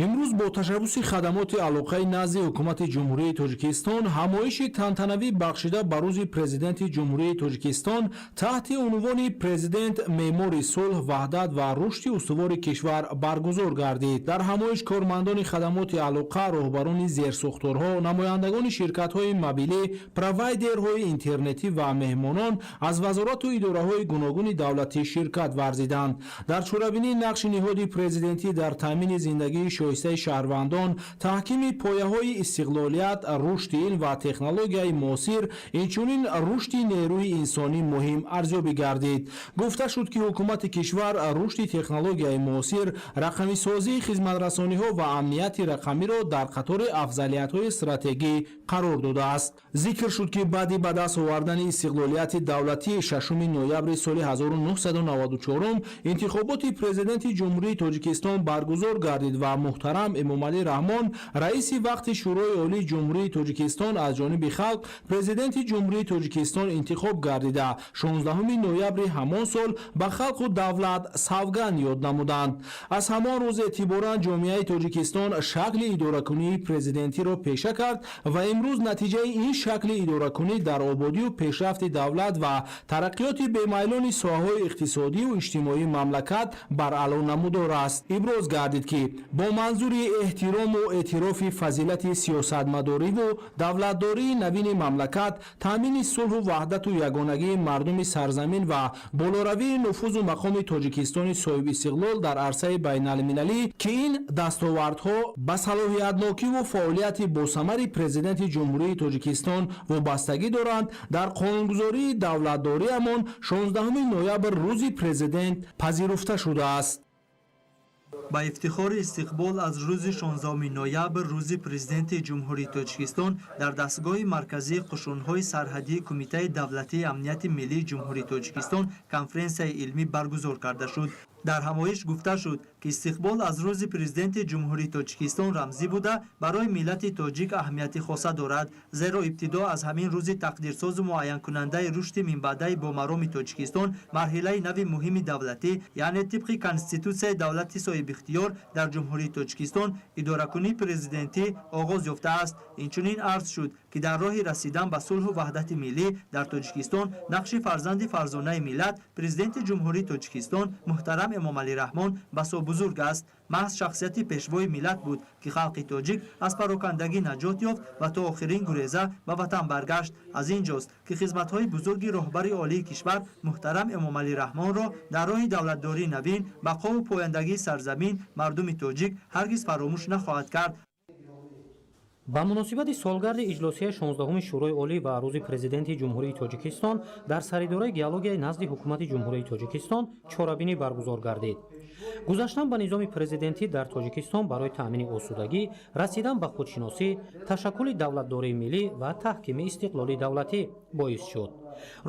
имрӯз бо ташаббуси хадамоти алоқаи назди ҳукумати ҷумҳурии тоҷикистон ҳамоиши тантанавӣ бахшида ба рӯзи президенти ҷумҳурии тоҷикистон таҳти унвони президент меъмори сулҳ, ваҳдат ва рушди устувори кишвар баргузор гардид. дар ҳамоиш кормандони хадамоти алоқа, роҳбарони зерсохторҳо, намояндагони ширкатҳои мобилӣ, провайдерҳои интернетӣ ва меҳмонон аз вазорату идораҳои гуногуни давлатӣ ширкат варзиданд. дар чорабинӣ нақши ниҳоди президентӣ дар таъмини зиндагии шоистаи шаҳрвандон, таҳкими пояҳои истиқлолият, рушди илм ва технологияи муосир, инчунин рушди нерӯи инсонӣ муҳим арзёбӣ гардид. гуфта шуд, ки ҳукумати кишвар рушди технологияи муосир, рақамисозии хизматрасониҳо ва амнияти рақамиро дар қатори афзалиятҳои стратегӣ қарор додааст. зикр шуд, ки баъди ба даст овардани истиқлолияти давлатии 6 ноябри соли 1994 интихоботи президенти ҷумҳурии Тоҷикистон баргузор гардид ва муҳтарам Эмомалӣ Раҳмон, раиси вақти шӯрои олии ҷумҳурии Тоҷикистон аз ҷониби халқ президенти ҷумҳурии Тоҷикистон интихоб гардида 16 ноябри ҳамон сол ба халқу давлат савганд ёд намуданд. аз ҳамон рӯз эътиборан ҷомеаи Тоҷикистон шакли идоракунии президентиро пеша кард ва имрӯз натиҷаи ин шакли идоракунӣ дар ободию пешрафти давлат ва тараққиёти бемайлони соҳаҳои иқтисодию иҷтимоии мамлакат бар аъло намудор аст. иброз гардид, ки бо манзури эҳтирому эътирофи фазилати сиёсатмадориву давлатдории навини мамлакат, таъмини сулҳу ваҳдату ягонагии мардуми сарзамин ва болоравии нуфузу мақоми Тоҷикистони соҳибистиқлол дар арсаи байналмилалӣ, ки ин дастовардҳо ба салоҳиятнокиву фаъолияти босамари президенти ҷумҳурии Тоҷикистон вобастагӣ доранд, дар қонунгузории давлатдориамон 16 ноябр рӯзи президент пазируфта шудааст. ба ифтихори истиқбол аз рӯзи 16 ноябр рӯзи президенти ҷумҳурии Тоҷикистон дар дастгоҳи марказии қушунҳои сарҳадии Кумитаи давлатии амнияти миллии ҷумҳурии Тоҷикистон конференсияи илмӣ баргузор карда шуд. дар ҳамоиш гуфта шуд, ки истиқбол аз рӯзи президенти ҷумҳурии Тоҷикистон рамзӣ буда барои миллати тоҷик аҳамияти хоса дорад, зеро ибтидо аз ҳамин рӯзи тақдирсозу муайянкунандаи рушди минбаъдаи бомароми Тоҷикистон марҳилаи нави муҳими давлатӣ, яъне тибқи конститутсияи давлати соҳибихтиёр дар ҷумҳурии Тоҷикистон идоракунии президентӣ оғоз ёфтааст. инчунин арз шуд, ки дар роҳи расидан ба сулҳу ваҳдати миллӣ дар Тоҷикистон нақши фарзанди фарзонаи миллат президенти ҷумҳурии Тоҷикистон муҳтарам Эмомалӣ Раҳмон басобузург аст. маҳз шахсияти пешвои миллат буд, ки халқи тоҷик аз парокандагӣ наҷот ёфт ва то охирин гуреза ба ватан баргашт. аз ин ҷост, ки хизматҳои бузурги роҳбари олии кишвар муҳтарам Эмомалӣ Раҳмонро дар роҳи давлатдории навин, бақову пояндагии сарзамин мардуми тоҷик ҳаргиз фаромӯш нахоҳад кард. ба муносибати солгарди иҷлосияи 16-уми шӯрои олӣ ва рӯзи президенти ҷумҳурии Тоҷикистон дар саридораи геологияи назди ҳукумати ҷумҳурии Тоҷикистон чорабинӣ баргузор гардид. гузаштан ба низоми президентӣ дар Тоҷикистон барои таъмини осудагӣ, расидан ба худшиносӣ, ташаккули давлатдории миллӣ ва таҳкими истиқлоли давлатӣ боис шуд.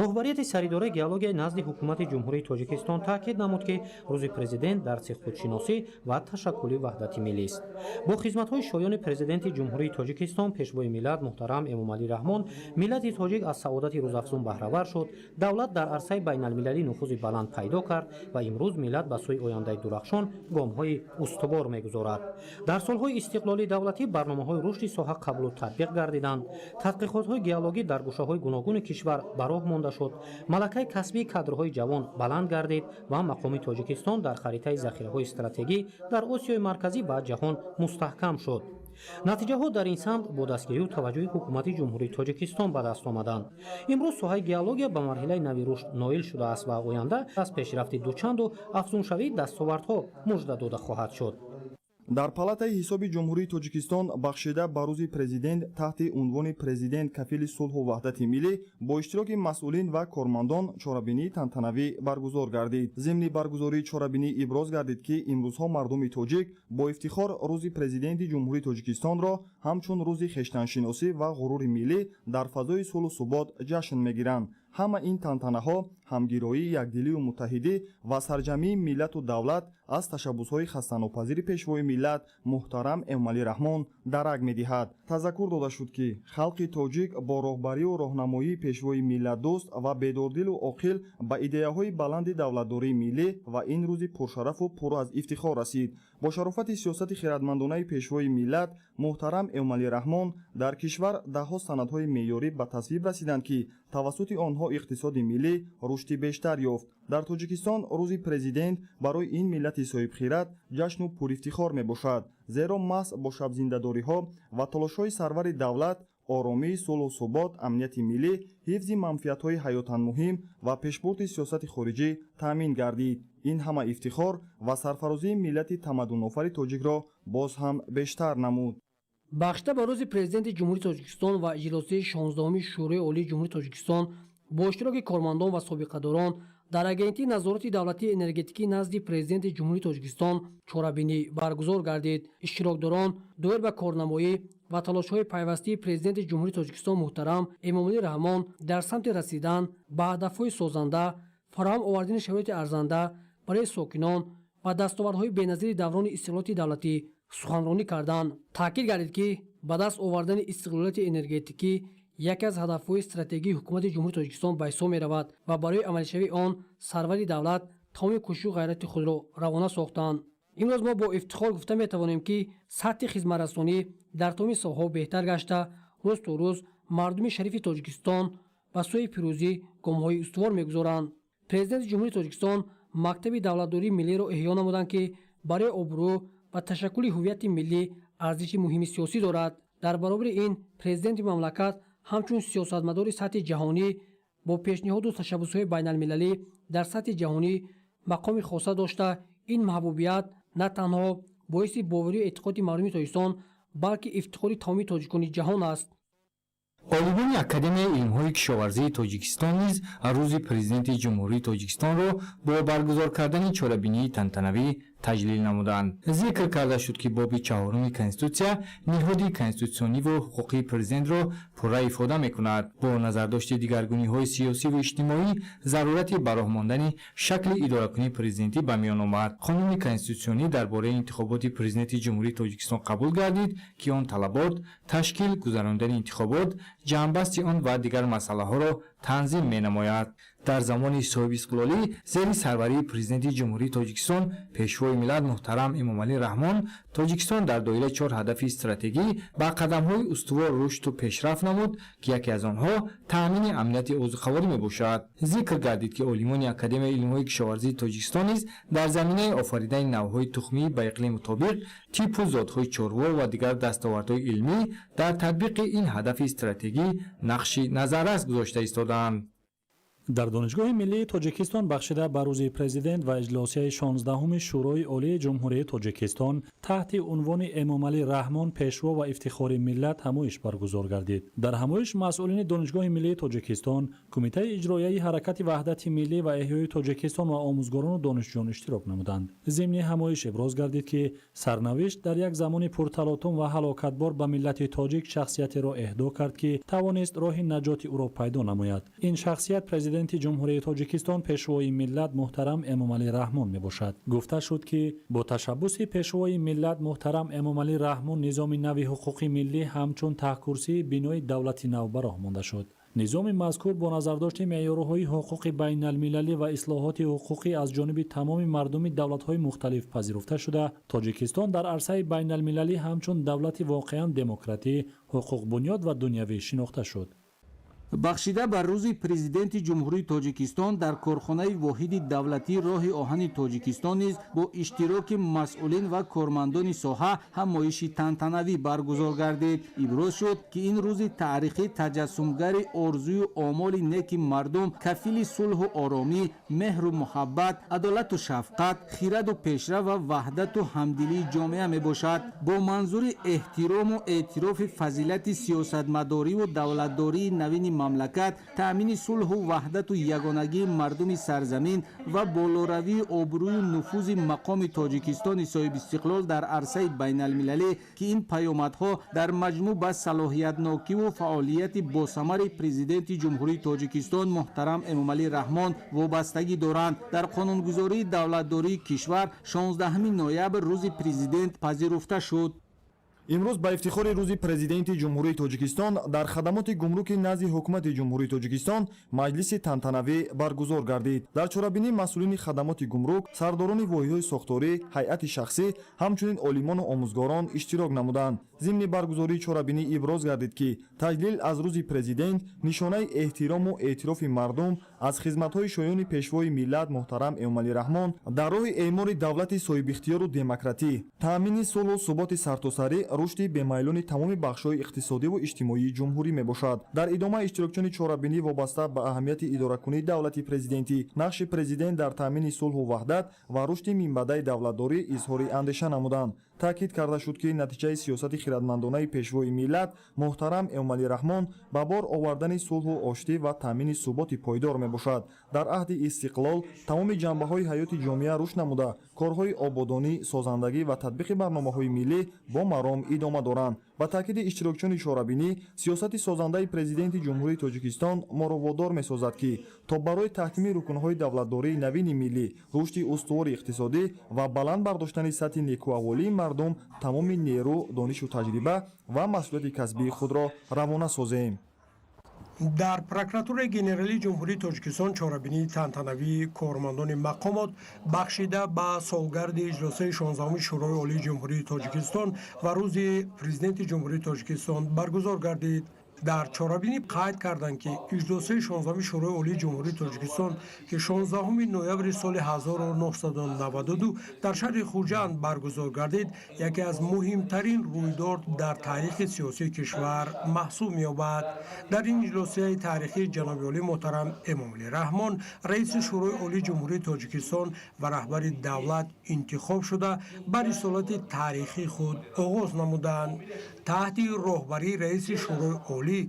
роҳбарияти саридораи геологияи назди ҳукумати ҷумҳурии Тоҷикистон таъкид намуд, ки рӯзи президент дарси худшиносӣ ва ташаккули ваҳдати миллист. бо хизматҳои шоёни президенти ҷумҳурии Тоҷикистон, пешвои миллат муҳтарам Эмомалӣ Раҳмон, миллати тоҷик аз саодати рӯзафзун баҳравар шуд, давлат дар арсаи байналмилалӣ нуфузи баланд пайдо кард ва имрӯз миллат ба сӯи ояндаи дурахшон гомҳои устувор мегузорад. дар солҳои истиқлолии давлатӣ барномаҳои рушди соҳа қабулу татбиқ гардиданд. тадқиқотҳои геологӣ дар гӯшаҳои гуногуни кишвар ба роҳ монда шуд. малакаи касбии кадрҳои ҷавон баланд гардид ва мақоми Тоҷикистон дар харитаи захираҳои стратегӣ дар Осиёи марказӣ ва ҷаҳон мустаҳкам шуд. натиҷаҳо дар ин самт бо дастгирию таваҷҷӯҳи ҳукумати ҷумҳурии Тоҷикистон ба даст омаданд. имрӯз соҳаи геология ба марҳилаи нави рушд ноил шудааст ва оянда аз пешрафти дучанду афзуншавии дастовардҳо мужда дода хоҳад шуд. дар палатаи ҳисоби ҷумҳурии Тоҷикистон бахшида ба рӯзи президент таҳти унвони президент кафили сулҳу ваҳдати миллӣ бо иштироки масъулин ва кормандон чорабинии тантанавӣ баргузор гардид. зимни баргузории чорабинӣ иброз гардид, ки имрӯзҳо мардуми тоҷик бо ифтихор рӯзи президенти ҷумҳурии Тоҷикистонро ҳамчун рӯзи хештаншиносӣ ва ғурури миллӣ дар фазои сулҳу субот ҷашн мегиранд. ҳама ин тантанаҳо ҳамгироӣ, якдилию муттаҳидӣ ва сарҷамии миллату давлат аз ташаббусҳои хастанопазири пешвои миллат муҳтарам Эмомалӣ Раҳмон дарак медиҳад. тазаккур дода шуд, ки халқи тоҷик бо роҳбарию роҳнамоии пешвои миллатдӯст ва бедордилу оқил ба идеяҳои баланди давлатдории миллӣ ва ин рӯзи пуршарафу пур аз ифтихор расид. бо шарофати сиёсати хиратмандонаи пешвои миллат муҳтарам Эмомалӣ Раҳмон дар кишвар даҳҳо санадҳои меъёрӣ ба тасвиб расиданд, ки тавассути онҳо иқтисоди миллӣ рушди бештар ёфт. дар Тоҷикистон рӯзи президент барои ин миллати соҳибхират ҷашну пурифтихор мебошад, зеро маҳз бо шабзиндадориҳо ва талошҳои сарвари давлат оромӣ сулҳу субот амнияти миллӣ ҳифзи манфиатҳои ҳаётан муҳим ва пешбурди сиёсати хориҷӣ таъмин гардид. ин ҳама ифтихор ва сарфарозии миллати тамаддунофари тоҷикро боз ҳам бештар намуд. бахшида ба рӯзи президенти ҷумҳурии тоҷикистон ва иҷлосии 16-уми шӯрои олии ҷумҳурии тоҷикистон бо иштироки кормандон ва собиқадорон дар агентии назорати давлатии энергетикӣ назди президенти ҷумҳурии тоҷикистон чорабинӣ баргузор гардид. иштирокдорон доир ба корнамоӣ ва талошҳои пайвастии президенти ҷумҳурии тоҷикистон муҳтарам эмомалӣ раҳмон дар самти расидан ба ҳадафҳои созанда, фароҳам овардани шароити арзанда барои сокинон ва дастовардҳои беназири даврони истиқлолияти давлатӣ суханронӣ карданд. таъкид гардид ки ба даст овардани истиқлолияти энергетикӣ яке аз ҳадафҳои стратегии ҳукумати ҷумҳурии тоҷикистон ба ҳисоб меравад ва барои амалишавии он сарвари давлат тамоми кӯшишу ғайрати худро равона сохтанд. имрӯз мо бо ифтихор гуфта метавонем ки сатҳи хизматрасонӣ дар тамоми соҳаҳо беҳтар гашта рӯз то рӯз мардуми шарифи тоҷикистон ба сӯи пирӯзӣ гомҳои устувор мегузоранд. президенти ҷумҳурии тоҷикистон мактаби давлатдории миллиро эҳё намуданд ки барои обрӯ ва ташаккули ҳуввияти миллӣ арзиши муҳими сиёсӣ дорад. дар баробари ин президенти мамлакат ҳамчун сиёсатмадори сатҳи ҷаҳонӣ бо пешниҳоду ташаббусҳои байналмилалӣ дар сатҳи ҷаҳонӣ мақоми хоса дошта ин маҳбубият на танҳо боиси боварию эътиқоди мардуми тоҷикистон балки ифтихори тамоми тоҷикони ҷаҳон аст. олимони академияи илмҳои кишоварзии тоҷикистон низ рӯзи президенти ҷумҳурии тоҷикистонро бо баргузор кардани чорабинии тантанавӣ таҷлил намуданд. зикр карда шуд ки боби 4-уми конститутсия ниҳоди конститутсиониву ҳуқуқии президентро пурра ифода мекунад. бо назардошти дигаргуниҳои сиёсиву иҷтимоӣ зарурати ба роҳ мондани шакли идоракунии президентӣ ба миён омад. қонуни конститутсионӣ дар бораи интихоботи президенти ҷумҳурии тоҷикистон қабул гардид ки он талабот, ташкил, гузарондани интихобот, ҷамъбасти он ва дигар масъалаҳоро танзим менамояд. дар замони соҳибистиқлолӣ зери сарварии президенти ҷумҳурии тоҷикистон пешвои миллат муҳтарам эмомалӣ раҳмон тоҷикистон дар доираи 4 ҳадафи стратегӣ ба қадамҳои устувор рушду пешрафт намуд ки яке аз онҳо таъмини амнияти озуқаворӣ мебошад. зикр гардид ки олимони академияи илмҳои кишоварзии тоҷикистон низ дар заминаи офаридани навъҳои тухмӣ ба иқлим мутобиқ типу зотҳои чорво ва дигар дастовардҳои илмӣ дар татбиқи ин ҳадафи стратегӣ нақши назаррас гузошта истоданд. дар донишгоҳи миллии тоҷикистон бахшида ба рӯзи президент ва иҷлосияи 16-уми шӯрои олии ҷумҳурии тоҷикистон таҳти унвони эмомалӣ раҳмон пешво ва ифтихори миллат ҳамоиш баргузор гардид. дар ҳамоиш масъулини донишгоҳи миллии тоҷикистон, кумитаи иҷроияи ҳаракати ваҳдати миллӣ ва эҳёи тоҷикистон ва омӯзгорону донишҷӯён иштирок намуданд. зимни ҳамоиш иброз гардид ки сарнавишт дар як замони пурталотум ва ҳалокатбор ба миллати тоҷик шахсиятеро эҳдо кард ки тавонист роҳи наҷоти ӯро пайдо намояд. ин шахсият президенти ҷумҳурии тоҷикистон пешвои миллат муҳтарам эмомалӣ раҳмон мебошад. гуфта шуд ки бо ташаббуси пешвои миллат муҳтарам эмомалӣ раҳмон низоми нави ҳуқуқи миллӣ ҳамчун таҳкурсии бинои давлати нав ба роҳ монда шуд. низоми мазкур бо назардошти меъёрҳои ҳуқуқи байналмилалӣ ва ислоҳоти ҳуқуқӣ аз ҷониби тамоми мардуми давлатҳои мухталиф пазируфта шуда, тоҷикистон дар арсаи байналмилалӣ ҳамчун давлати воқеан демократӣ, ҳуқуқбунёд ва дунявӣ шинохта шуд. бахшида ба рӯзи президенти ҷумҳурии тоҷикистон дар корхонаи воҳиди давлатии роҳи оҳани тоҷикистон низ бо иштироки масъулин ва кормандони соҳа ҳамоиши тантанавӣ баргузор гардид. иброз шуд ки ин рӯзи таърихӣ таҷассумгари орзую омоли неки мардум, кафили сулҳу оромӣ, меҳру муҳаббат, адолату шафқат, хираду пешрафт ва ваҳдату ҳамдилии ҷомеа мебошад. бо манзури эҳтирому эътирофи фазилати сиёсатмадориву давлатдории навини мамлакат, таъмини сулҳу ваҳдату ягонагии мардуми сарзамин ва болоравии обрӯю нуфузи мақоми тоҷикистони соҳибистиқлол дар арсаи байналмилалӣ ки ин паёмадҳо дар маҷмӯъ ба салоҳиятнокиву фаъолияти босамари президенти ҷумҳурии тоҷикистон муҳтарам эмомалӣ раҳмон вобастагӣ доранд, дар қонунгузории давлатдории кишвар 16 ноябр рӯзи президент пазируфта шуд. имрӯз ба ифтихори рӯзи президенти ҷумҳурии тоҷикистон дар хадамоти гумруки назди ҳукумати ҷумҳурии тоҷикистон маҷлиси тантанавӣ баргузор гардид. дар чорабинии масъулини хадамоти гумрук, сардорони воҳиҳои сохторӣ, ҳайати шахсӣ, ҳамчунин олимону омӯзгорон иштирок намуданд. зимни баргузории чорабинӣ иброз гардид ки таҷлил аз рӯзи президент нишонаи эҳтирому эътирофи мардум аз хизматҳои шоёни пешвои миллат муҳтарам эмомалӣ раҳмон дар роҳи эъмори давлати соҳибихтиёру демократӣ, таъмини сулҳу суботи сартосарӣ, рушди бемайлони тамоми бахшҳои иқтисодиву иҷтимоии ҷумҳурӣ мебошад. дар идома иштирокчиёни чорабинӣ вобаста ба аҳамияти идоракунии давлати президентӣ, нақши президент дар таъмини сулҳу ваҳдат ва рушди минбаъдаи давлатдорӣ изҳори андеша намуданд. таъкид карда шуд ки натиҷаи сиёсати хиратмандонаи пешвои миллат муҳтарам Эмомалӣ Раҳмон ба бор овардани сулҳу оштӣ ва таъмини суботи пойдор мебошад. дар аҳди истиқлол тамоми ҷанбаҳои ҳаёти ҷомеа рушд намуда, корҳои ободонӣ, созандагӣ ва татбиқи барномаҳои миллӣ бо маром идома доранд. ба таъкиди иштирокчиёни чорабинӣ, сиёсати созандаи президенти ҷумҳурии Тоҷикистон моро водор месозад ки то барои таҳкими рукунҳои давлатдории навини миллӣ, рушди устувори иқтисодӣ ва баланд бардоштани сатҳи некӯаволии мардум тамоми нерӯ, донишу таҷриба ва масъулияти касбии худро равона созем. дар прокуратураи генералии ҷумҳурии Тоҷикистон чорабинии тантанавии кормандони мақомот бахшида ба солгарди иҷлосаи 16-уми шӯрои олии ҷумҳурии Тоҷикистон ва рӯзи президенти ҷумҳурии Тоҷикистон баргузор гардид. дар чорабинӣ қайд карданд ки иҷлосаи 16-уми шӯрои олии ҷумҳурии Тоҷикистон ки 16 ноябри соли 1992 дар шаҳри Хуҷанд баргузор гардид, яке аз муҳимтарин рӯйдод дар таърихи сиёсии кишвар маҳсуб меёбад. дар ин иҷлосияи таърихӣ ҷаноби олӣ муҳтарам Эмомалӣ Раҳмон, раиси шӯрои олии ҷумҳурии Тоҷикистон ва раҳбари давлат интихоб шуда ба рисолати таърихии худ оғоз намуданд. таҳти роҳбарии раиси шӯрои олӣ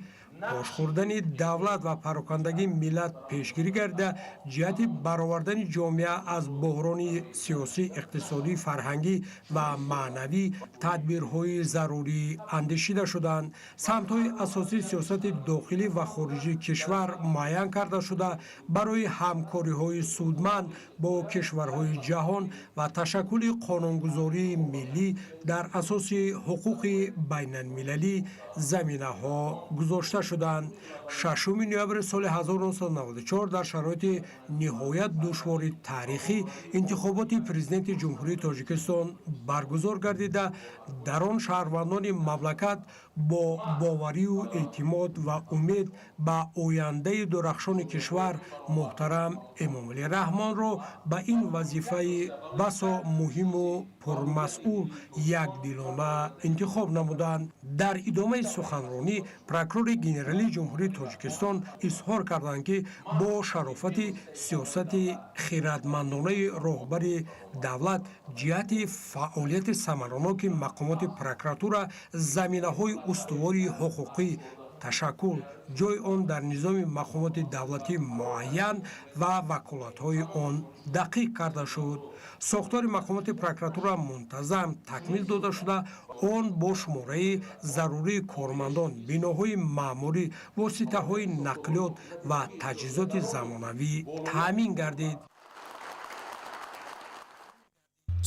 бошхӯрдани давлат ва парокандагии миллат пешгирӣ гарда ҷиҳати баровардани ҷомеа аз буҳрони сиёсӣ, иқтисодӣ, фарҳангӣ ва маънавӣ тадбирҳои зарурӣ андешида шуданд. самтҳои асосии сиёсати дохилӣ ва хориҷии кишвар муайян карда шуда барои ҳамкориҳои судманд бо кишварҳои ҷаҳон ва ташаккули қонунгузории миллӣ дар асоси ҳуқуқи байналмилалӣ заминаҳо гузошта шуданд. 6 ноябри соли 1994 дар шароити ниҳоят душвори таърихӣ интихоботи президенти ҷумҳурии Тоҷикистон баргузор гардида, дар он шаҳрвандони мамлакат бо боварию эътимод ва умед ба ояндаи дурахшони кишвар муҳтарам Эмомалӣ Раҳмонро ба ин вазифаи басо муҳиму пурмасъул якдилона интихоб намуданд. дар идомаи суханронӣ прокурори генералии ҷумҳурии Тоҷикистон изҳор карданд ки бо шарофати сиёсати хиратмандонаи роҳбари давлат ҷиҳати фаъолияти самараноки мақомоти прокуратура заминаҳои устувори ҳуқуқӣ ташаккул ҷои он дар низоми мақомоти давлатӣ муайян ва ваколатҳои он дақиқ карда шуд. сохтори мақомоти прокуратура мунтазам такмил дода шуда, он бо шумораи зарурии кормандон, биноҳои маъмурӣ, воситаҳои нақлиёт ва таҷҳизоти замонавӣ таъмин гардид.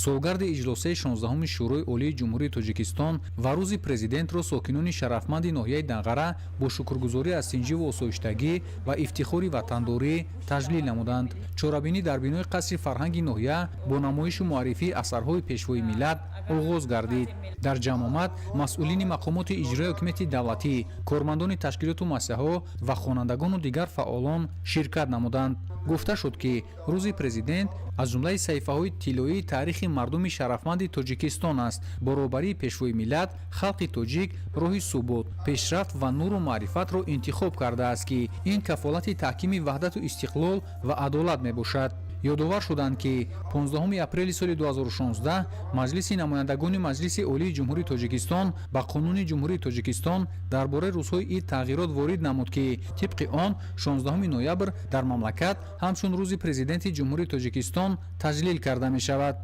солгарди иҷлосаи 16-уми шӯрои олии ҷумҳурии Тоҷикистон ва рӯзи президентро сокинони шарафманди ноҳияи Данғара бо шукргузорӣ аз синҷиву осоиштагӣ ва ифтихори ватандорӣ таҷлил намуданд. чорабинӣ дар бинои қасри фарҳанги ноҳия бо намоишу муаррифии асарҳои пешвои миллат оғоз гардид. дар ҷамъомад масъулини мақомоти иҷрои ҳокимияти давлатӣ, кормандони ташкилоту муассисаҳо ва хонандагону дигар фаъолон ширкат намуданд. гуфта шуд ки рӯзи президент аз ҷумлаи саҳифаҳои тиллоии таърихи мардуми шарафманди Тоҷикистон аст. бо роҳбарии пешвои миллат, халқи тоҷик роҳи субут, пешрафт ва нуру маърифатро интихоб кардааст ки ин кафолати таҳкими ваҳдату истиқлол ва адолат мебошад. ёдовар шуданд ки 15 апрели соли 2016 маҷлиси намояндагони маҷлиси олии ҷумҳурии Тоҷикистон ба қонуни ҷумҳурии Тоҷикистон дар бораи рӯзҳои ид тағйирот ворид намуд ки тибқи он 16 ноябр дар мамлакат ҳамчун рӯзи президенти ҷумҳурии Тоҷикистон таҷлил карда мешавад.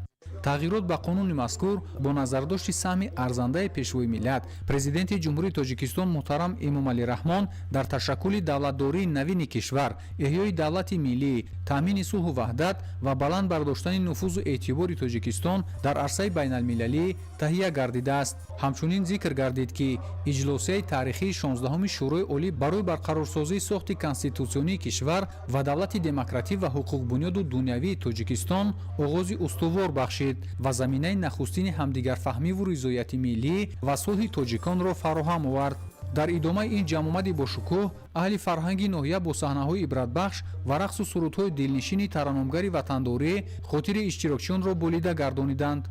тағйирот ба қонуни мазкур бо назардошти саҳми арзандаи пешвои миллат, президенти ҷумҳурии Тоҷикистон муҳтарам Эмомалӣ Раҳмон дар ташаккули давлатдории навини кишвар, эҳёи давлати миллӣ, таъмини сулҳу ваҳдат ва баланд бардоштани нуфузу эътибори Тоҷикистон дар арсаи байналмилалӣ таҳия гардидааст. ҳамчунин зикр гардид ки иҷлосияи таърихии 16-уми шӯрои олӣ барои барқарорсозии сохти конститутсионии кишвар ва давлати демократӣ ва ҳуқуқбунёду дунявии Тоҷикистон оғози устувор бахшид ва заминаи нахустини ҳамдигарфаҳмиву ризояти миллӣ ва сулҳи тоҷиконро фароҳам овард. дар идомаи ин ҷамъомади бошукӯҳ аҳли фарҳанги ноҳия бо саҳнаҳои ибратбахш ва рақсу сурудҳои дилнишини тараннумгари ватандорӣ хотири иштирокчиёнро болида гардониданд.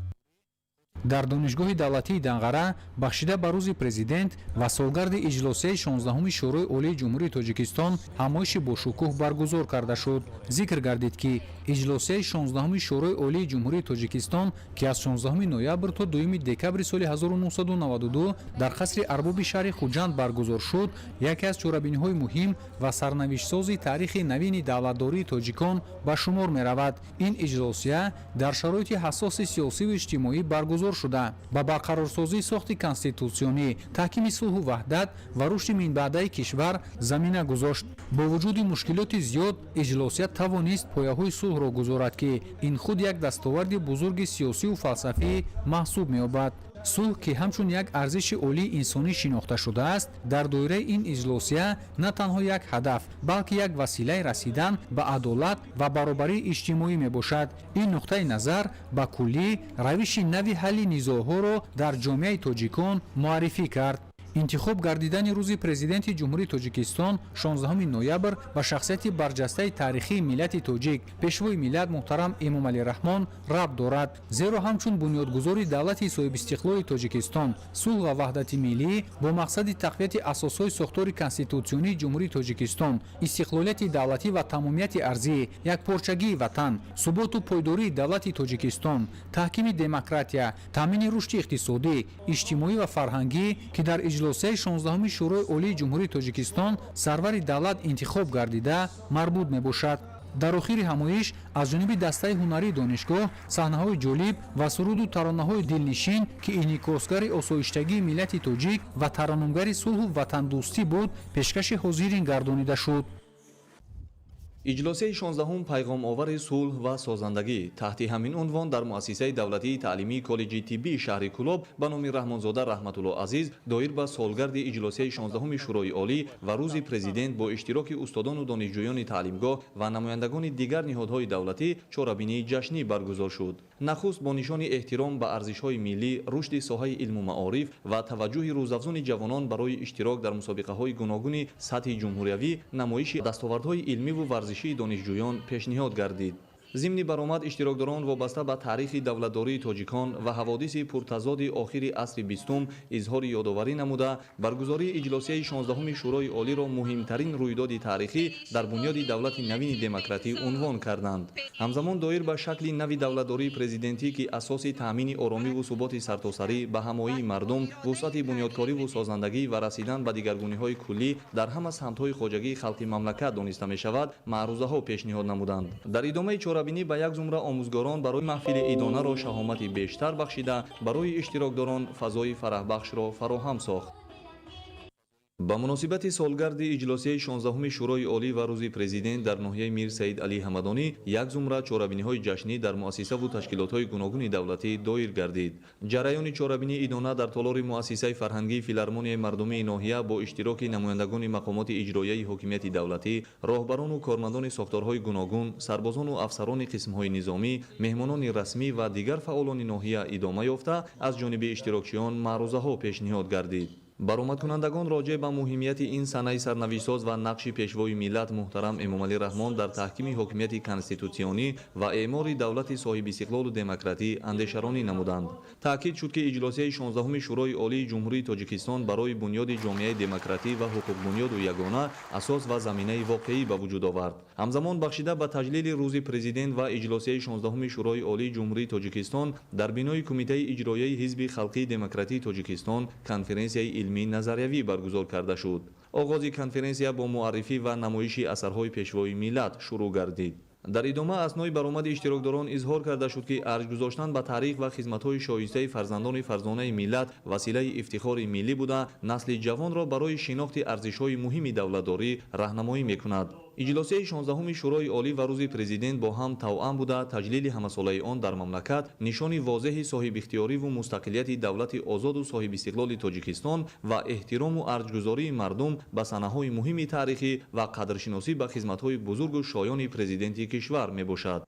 дар донишгоҳи давлатии Данғара бахшида ба рӯзи президент ва солгарди иҷлосияи 16-уми Шӯрои Олии Ҷумҳурии Тоҷикистон ҳамоиши бошукӯҳ баргузор карда шуд. Зикр гардид, ки иҷлосияи 16-уми Шӯрои Олии Ҷумҳурии Тоҷикистон, ки аз 16 ноябр то 2 декабри соли 1992 дар қасри арбоби шаҳри Хуҷанд баргузор шуд, яке аз чорабиниҳои муҳим ва сарнавиштсози таърихи навини давлатдории тоҷикон ба шумор меравад. Ин иҷлосия дар шароити ҳассоси сиёсиву иҷтимоӣ баргузор шуда ба барқарорсозии сохти конститутсионӣ, таҳкими сулҳу ваҳдат ва рушди минбаъдаи кишвар замина гузошт. Бо вуҷуди мушкилоти зиёд, иҷлосия тавонист пояҳои сулҳро гузорад, ки ин худ як дастоварди бузурги сиёсиву фалсафӣ маҳсуб меёбад. сулҳ, ки ҳамчун як арзиши олии инсонӣ шинохта шудааст, дар доираи ин иҷлосия на танҳо як ҳадаф, балки як василаи расидан ба адолат ва баробарии иҷтимоӣ мебошад. ин нуқтаи назар ба куллӣ равиши нави ҳалли низоъҳоро дар ҷомеаи тоҷикон муаррифӣ кард. интихоб гардидани рӯзи президенти ҷумҳурии Тоҷикистон 16 ноябр ба шахсияти барҷастаи таърихии миллати тоҷик, пешвои миллат муҳтарам Эмомалӣ Раҳмон рабт дорад, зеро ҳамчун бунёдгузори давлати соҳибистиқлоли Тоҷикистон, сулҳ ва ваҳдати миллӣ бо мақсади тақвияти асосҳои сохтори конститутсионии ҷумҳурии Тоҷикистон, истиқлолияти давлатӣ ва тамомияти арзӣ, якпорчагии ватан, суботу пойдории давлати Тоҷикистон, таҳкими демократия, таъмини рушди иқтисодӣ, иҷтимоӣ ва фарҳангӣ, ки дар иҷлосияи 16-уми Шӯрои Олии Ҷумҳурии Тоҷикистон сарвари давлат интихоб гардида марбут мебошад. дар охири ҳамоиш аз ҷониби дастаи ҳунарии донишгоҳ саҳнаҳои ҷолиб ва суруду таронаҳои дилнишин, ки инъикосгари осоиштагии миллати тоҷик ва таронумгари сулҳу ватандӯстӣ буд, пешкаши ҳозирин гардонида шуд. иҷлосияи 16-ум пайғомовари сулҳ ва созандагӣ таҳти ҳамин унвон дар муассисаи давлатии таълимии коллеҷи тиббии шаҳри Кӯлоб ба номи Раҳмонзода Раҳматулло Азиз доир ба солгарди иҷлосияи 16-уми Шӯрои Олӣ ва рӯзи президент бо иштироки устодону донишҷӯёни таълимгоҳ ва намояндагони дигар ниҳодҳои давлатӣ чорабинии ҷашнӣ баргузор шуд. нахуст бо нишони эҳтиром ба арзишҳои миллӣ, рушди соҳаи илму маориф ва таваҷҷӯҳи рӯзафзуни ҷавонон барои иштирок дар мусобиқаҳои гуногуни сатҳи ҷумҳуриявӣ намоиши дастовардҳои илмиву варзишии донишҷӯён пешниҳод гардид. зимни баромад иштирокдорон вобаста ба таърихи давлатдории тоҷикон ва ҳаводиси пуртазоди охири асри бистум изҳори ёдоварӣ намуда, баргузории иҷлосияи 16-уми Шӯрои Олиро муҳимтарин рӯйдоди таърихӣ дар бунёди давлати навини демократӣ унвон карданд. ҳамзамон доир ба шакли нави давлатдории президентӣ, ки асоси таъмини оромиву суботи сартосарӣ ба ҳамоии мардум, вусъати бунёдкориву созандагӣ ва расидан ба дигаргуниҳои куллӣ дар ҳама самтҳои хоҷагии халқи мамлакат дониста мешавад, маърузаҳо пешниҳод намуданд. дар идомаи чорабинӣ ба як зумра омӯзгорон барои маҳфили идонаро шаҳомати бештар бахшида, барои иштирокдорон фазои фараҳбахшро фароҳам сохт. ба муносибати солгарди иҷлосияи 16-уми Шӯрои Олӣ ва рӯзи президент дар ноҳияи Мир Саид Алӣ Ҳамадонӣ як зумра чорабиниҳои ҷашнӣ дар муассисаву ташкилотҳои гуногуни давлатӣ доир гардид. ҷараёни чорабинии идона дар толори муассисаи фарҳангии филармонияи мардумии ноҳия бо иштироки намояндагони мақомоти иҷроияи ҳокимияти давлатӣ, роҳбарону кормандони сохторҳои гуногун, сарбозону афсарони қисмҳои низомӣ, меҳмонони расмӣ ва дигар фаъолони ноҳия идома ёфта, аз ҷониби иштирокчиён маърузаҳо пешниҳод гардид. баромадкунандагон роҷеъ ба муҳимияти ин санаи сарнавиштсоз ва нақши пешвои миллат муҳтарам Эмомалӣ Раҳмон дар таҳкими ҳокимияти конститутсионӣ ва эъмори давлати соҳибистиқлолу демократӣ андешаронӣ намуданд. таъкид шуд, ки иҷлосияи 16-уми Шӯрои Олии Ҷумҳурии Тоҷикистон барои бунёди ҷомеаи демократӣ ва ҳуқуқбунёду ягона асос ва заминаи воқеӣ ба вуҷуд овард. ҳамзамон бахшида ба таҷлили рӯзи президент ва иҷлосияи 16-уми Шӯрои Олии Ҷумҳурии Тоҷикистон дар бинои Кумитаи иҷроияи Ҳизби Халқии Демократии Тоҷикистон конференсияи илмии назариявӣ баргузор карда шуд. оғози конференсия бо муаррифӣ ва намоиши асарҳои пешвои миллат шурӯъ гардид. дар идома аснои баромади иштирокдорон изҳор карда шуд, ки арҷ гузоштан ба таърих ва хизматҳои шоистаи фарзандони фарзонаи миллат василаи ифтихори миллӣ буда, насли ҷавонро барои шинохти арзишҳои муҳими давлатдорӣ раҳнамоӣ мекунад. иҷлосияи 16-уми Шӯрои Олӣ ва рӯзи президент бо ҳам тавъам буда, таҷлили ҳамасолаи он дар мамлакат нишони возеҳи соҳибихтиёриву мустақилияти давлати озоду соҳибистиқлоли Тоҷикистон ва эҳтирому арҷгузории мардум ба санаҳои муҳими таърихӣ ва қадршиносӣ ба хизматҳои бузургу шоёни президенти кишвар мебошад.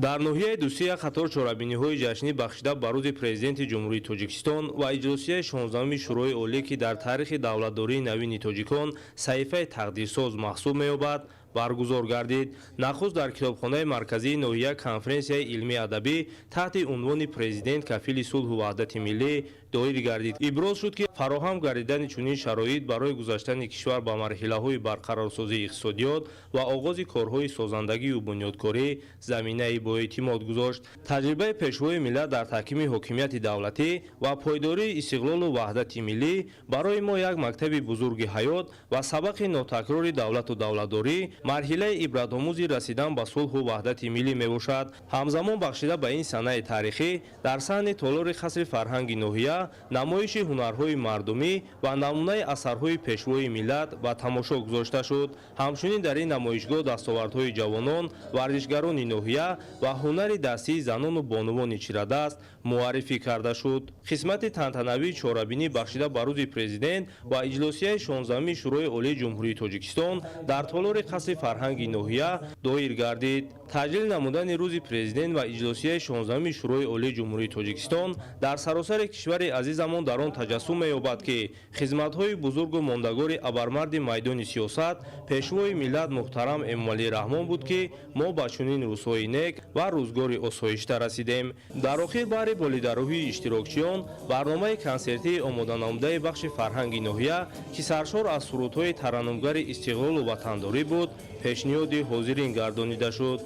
дар ноҳияи дусия қатор чорабиниҳои ҷашнӣ бахшида ба рӯзи президенти ҷумҳурии Тоҷикистон ва иҷлосияи 16-уми Шӯрои Олӣ, ки дар таърихи давлатдории навини тоҷикон саҳифаи тақдирсоз маҳсуб меёбад, баргузор гардид. Нахуст дар китобхонаи марказии ноҳия конференсияи илмии адабӣ таҳти унвони президент кафили сулҳу ваҳдати миллӣ доир гардид. Иброз шуд ки фароҳам гардидани чунин шароит барои гузаштани кишвар ба марҳилаҳои барқарорсозии иқтисодиёт ва оғози корҳои созандагию бунёдкорӣ заминаи боэътимод гузошт. Таҷрибаи пешвои миллат дар таҳкими ҳокимияти давлатӣ ва пойдории истиқлолу ваҳдати миллӣ барои мо як мактаби бузурги ҳаёт ва сабақи нотакрори давлату давлатдорӣ, марҳилаи ибратомӯзи расидан ба сулҳу ваҳдати миллӣ мебошад. Ҳамзамон бахшида ба ин санаи таърихӣ дар саҳни толори қасри фарҳанги ноҳия намоиши ҳунарҳои мардумӣ ва намунаи асарҳои пешвои миллат ба тамошо гузошта шуд. Ҳамчунин дар ин намоишгоҳ дастовардҳои ҷавонон, варзишгарони ноҳия ва ҳунари дастии занону бонувони чирадаст муаррифӣ карда шуд. Қисмати тантанавии чорабинӣ бахшида ба рӯзи президент ва иҷлосияи 16-уми Шӯрои Олии Ҷумҳурии Тоҷикистон дар толори қасри фарҳанги ноҳия доир гардид. таҷлил намудани рӯзи президент ва иҷлосияи 16-уми Шӯрои Олии Ҷумҳурии Тоҷикистон дар саросари кишвари азизамон дар он таҷассум меёбад ки хизматҳои бузургу мондагори абармарди майдони сиёсат пешвои миллат муҳтарам Эмомалӣ Раҳмон буд ки мо ба чунин рӯзҳои нек ва рӯзгори осоишта расидем. Дар охир баҳри болидароҳии иштирокчиён барномаи консертии омоданамудаи бахши фарҳанги ноҳия ки саршор аз сурудҳои тараннумгари истиқлолу ватандорӣ буд пешниҳоди ҳозирин гардонида шуд.